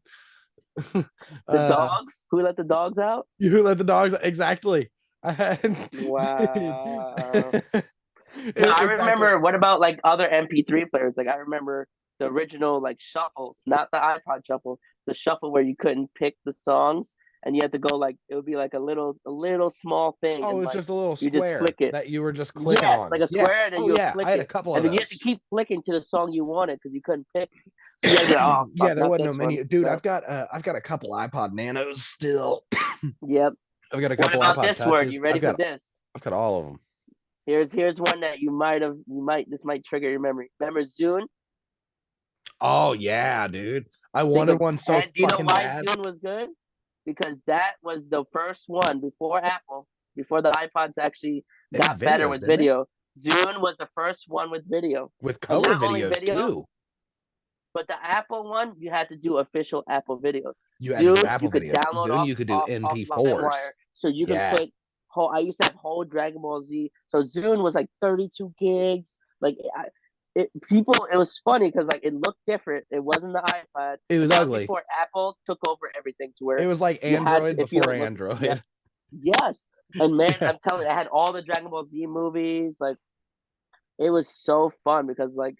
The uh dogs? Who let the dogs out? you let the dogs exactly. I had dude. Wow. No, I Exactly. remember. What about like other MP3 players? Like I remember the original like shuffles, not the iPod shuffle, the shuffle where you couldn't pick the songs and you had to go like it would be like a little small thing Oh, and it's like just a little you just square flick it. that you were just clicking Yes, on. like a Yeah. square, and then Oh you would yeah, flick I had a it, couple of and then you had to those. keep flicking to the song you wanted because you couldn't pick. So you had to be like, oh Yeah, fuck, there not wasn't no this one. menu. Dude, No. I've got a couple iPod Nanos still. Yep. I've got a What couple about iPod this word? Touches. You ready for this? I've got all of them. Here's one that you might this might trigger your memory. Remember Zune? Oh yeah, dude. I Think wanted of one so and do you know fucking why bad. Zune was good? Because that was the first one before Apple, before the iPods actually They had got better videos, with didn't they? video. Zune was the first one with video. With And color not only videos video, too. but the Apple one, you had to do official Apple videos. You had to do Zune, you Apple could videos. download Zune, you could do off MP4s. LimeWire, so you can Yeah. put whole. I used to have whole Dragon Ball Z. So Zune was like 32 gigs. Like it was funny because like it looked different. It wasn't the iPad, It was and that was ugly. before Apple took over everything to It where was like you had Android to, if you before don't look, yeah, Android. yes. And man, Yeah. I'm telling you, I had all the Dragon Ball Z movies. Like it was so fun because like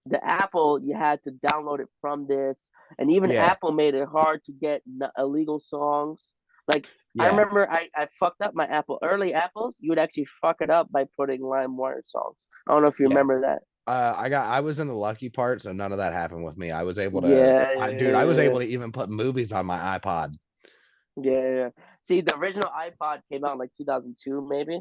the Apple, you had to download it from this, and even Yeah. Apple made it hard to get illegal songs. Like I Yeah. remember, I fucked up my Apple. Early Apples, you would actually fuck it up by putting LimeWire songs. I don't know if you Yeah. remember that. I was in the lucky part, so none of that happened with me. I was able to, dude, I was Yeah, able to even put movies on my iPod. yeah. See, the original iPod came out in like 2002, maybe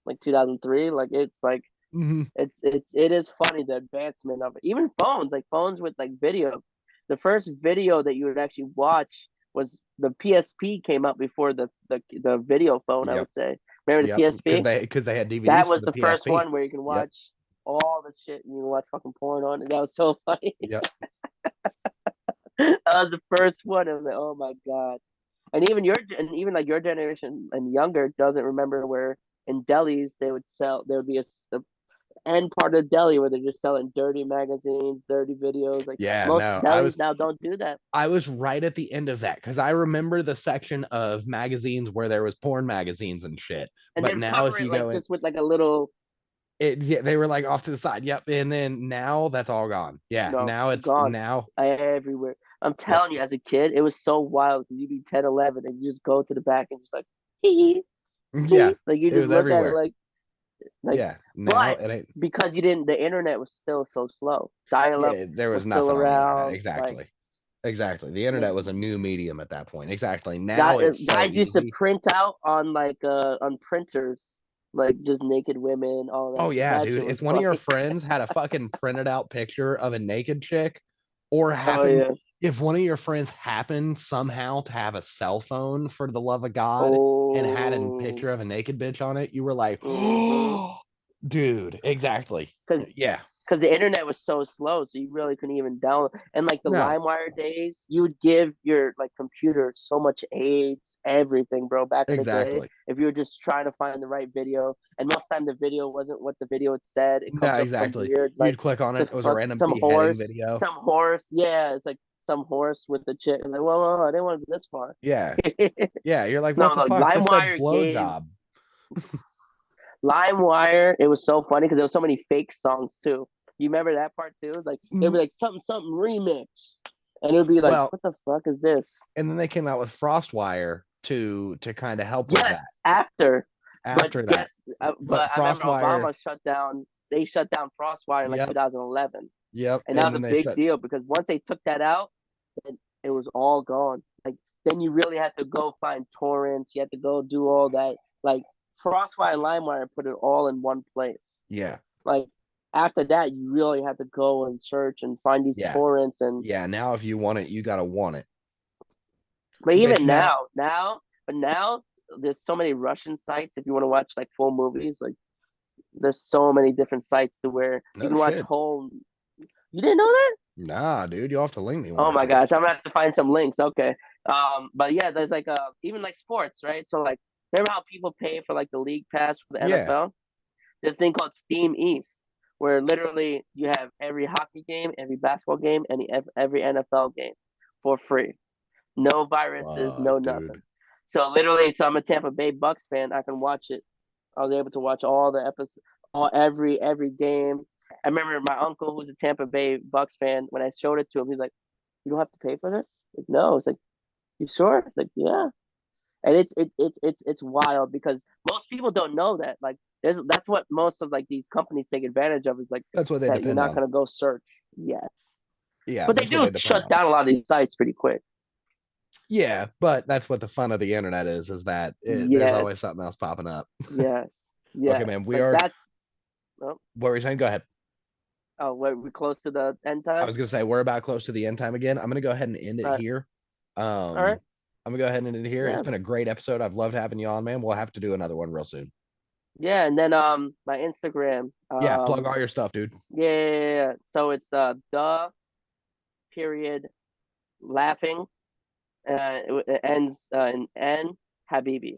like 2003. Like it's like Hmm. it is funny the advancement of it. Even phones, like phones with like video. The first video that you would actually watch was the PSP came out before the video phone. I Yep. would say. Remember the Yep. PSP? Because they had That DVDs for was the the first PSP. one where you can Yep. watch all the shit and you can watch fucking porn on it. That was so funny. Yep. That was the first one. I was like, oh my god. And even like your generation and younger doesn't remember where in delis there would be a end part of deli where they're just selling dirty magazines, dirty videos. Like Yeah, most no, delis now don't do that. I was right at the end of that because I remember the section of magazines where there was porn magazines and shit. And But then now if cover you it go like in, just with like a little yeah, they were like off to the side. Yep. And then now that's all gone. Yeah. no Now it's gone now. everywhere. I'm Yep. telling you, as a kid, it was so wild because you'd be 10, 11, and you just go to the back and just like hee Yeah. hee, like you It just was look at it everywhere. like, Yeah. Now but it ain't. because you didn't, the internet was still so slow. Dial up Yeah. There was was still nothing on the internet. around. Like Exactly. Exactly. The yeah. internet was a new medium at that point. Exactly. Now it's so Guys used to easy. print out on like on printers, like just naked women, all that Oh shit. yeah, That dude. shit was If one of your funny. friends had a fucking printed out picture of a naked chick, or Oh happened, yeah. if one of your friends happened somehow to have a cell phone for the love of God and had a Oh. picture of a naked bitch on it, you were like, Mm-hmm. oh, dude, exactly. Because Yeah. the internet was so slow, so you really couldn't even download. And like the No, LimeWire days, you would give your like computer so much aids, everything, bro. Back in the day, exactly. if you were just trying to find the right video, and most time the video wasn't what the video had said, it No, comes up some exactly. weird You'd like click on it. the It was a fuck random beheading video. some horse, yeah, it's like some horse with the chick. And like, well, I didn't want to go this far. Yeah. Yeah. You're like, No, what the like fuck? This said LimeWire gave blowjob. LimeWire, it was so funny because there was so many fake songs too. You remember that part too? Like it'd be like something something remix, and it would be like, Well, what the fuck is this? and then they came out with FrostWire, to kind of help with Yes, that. after. But After that, yes, but but I remember FrostWire, Obama shut down. They shut down Frostwire in like yep, 2011, yep, and that and was then a they big shut. deal because once they took that out, then it was all gone. Like then you really had to go find torrents. You had to go do all that. Like Frostwire and LimeWire put it all in one place. Yeah, Like after that, you really had to go and search and find these yeah, torrents. And yeah. Now if you want it, you gotta want it. but Which even now, now there's so many Russian sites if you want to watch like full movies. Like there's so many different sites to where you no can watch shit. whole. You didn't know that? Nah, dude, you'll have to link me one Oh or my two. gosh, I'm gonna have to find some links. Okay. But yeah, there's like even like sports, right? So like remember how people pay for like the league pass for the Yeah. NFL? There's a thing called Steam East, where literally you have every hockey game, every basketball game, and every NFL game for free. No viruses, Fuck, no dude. nothing. So literally, so I'm a Tampa Bay Bucks fan. I can watch it. I was able to watch all the episodes, all every game. I remember my uncle, who's a Tampa Bay Bucks fan, when I showed it to him, he's like, "You don't have to pay for this." Like, no. It's like, "You sure?" It's like, "Yeah." And it's wild because most people don't know that. Like, that's what most of like these companies take advantage of is like That's what they that you're depend not on. gonna go search. Yes, Yeah, but they that's what do they depend shut on. down a lot of these sites pretty quick. Yeah, but that's what the fun of the internet is that there's Yes, always something else popping up. yes, Okay, yes. man, we Like are. that's oh, What were you saying? Go ahead. we're close to the end I time. was gonna say we're about close to the end time again. I'm gonna go ahead and end it All right, here. all right, I'm gonna go ahead and end it here. It's yeah, been a great episode. I've loved having you on, man. We'll have to do another one real soon. yeah. And then my Instagram, Yeah, plug all your stuff, dude. yeah, yeah, yeah, yeah. So it's the period laughing. It ends in N Habibi.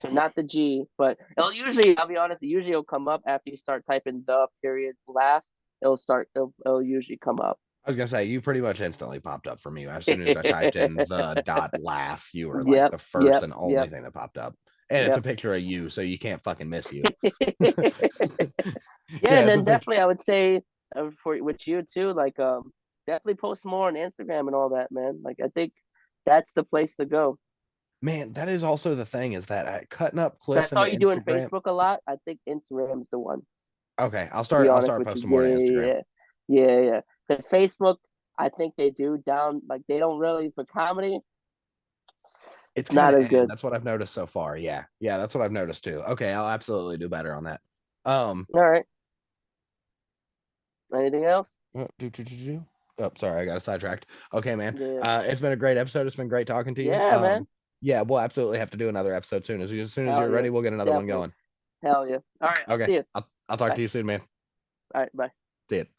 So not the G, but it'll usually, I'll be honest, it usually will come up after you start typing the period laugh. It'll usually come up. I was gonna say you pretty much instantly popped up for me. As soon as I typed in the dot laugh, you were like Yep, the first yep, and only yep, thing that popped up. And it's a yep. picture of you, so you can't fucking miss you. Yeah, Yeah, and it's a then picture. definitely I would say for with you too, like definitely post more on Instagram and all that, man. Like I think that's the place to go. Man, that is also the thing is that cutting up So I clips saw into you doing Instagram. Facebook a lot. I think Instagram's the one, Okay, to be I'll honest start with you. posting more to Instagram. Yeah, yeah, yeah, yeah. Because Facebook, I think they do down like they don't really for comedy. It's It's kind not of as good. that's what I've noticed so far. Yeah. Yeah, that's what I've noticed too. Okay, I'll absolutely do better on that. All right. Anything else? Oh, sorry, I got sidetracked. Okay, man. Yeah, It's been a great episode. It's been great talking to you. yeah, man. Yeah, we'll absolutely have to do another episode soon. As soon as Hell you're yeah, ready, we'll get another one definitely. going. Hell yeah. All right, I'll Okay. see you. I'll talk Bye. to you soon, man. All right, bye. See you.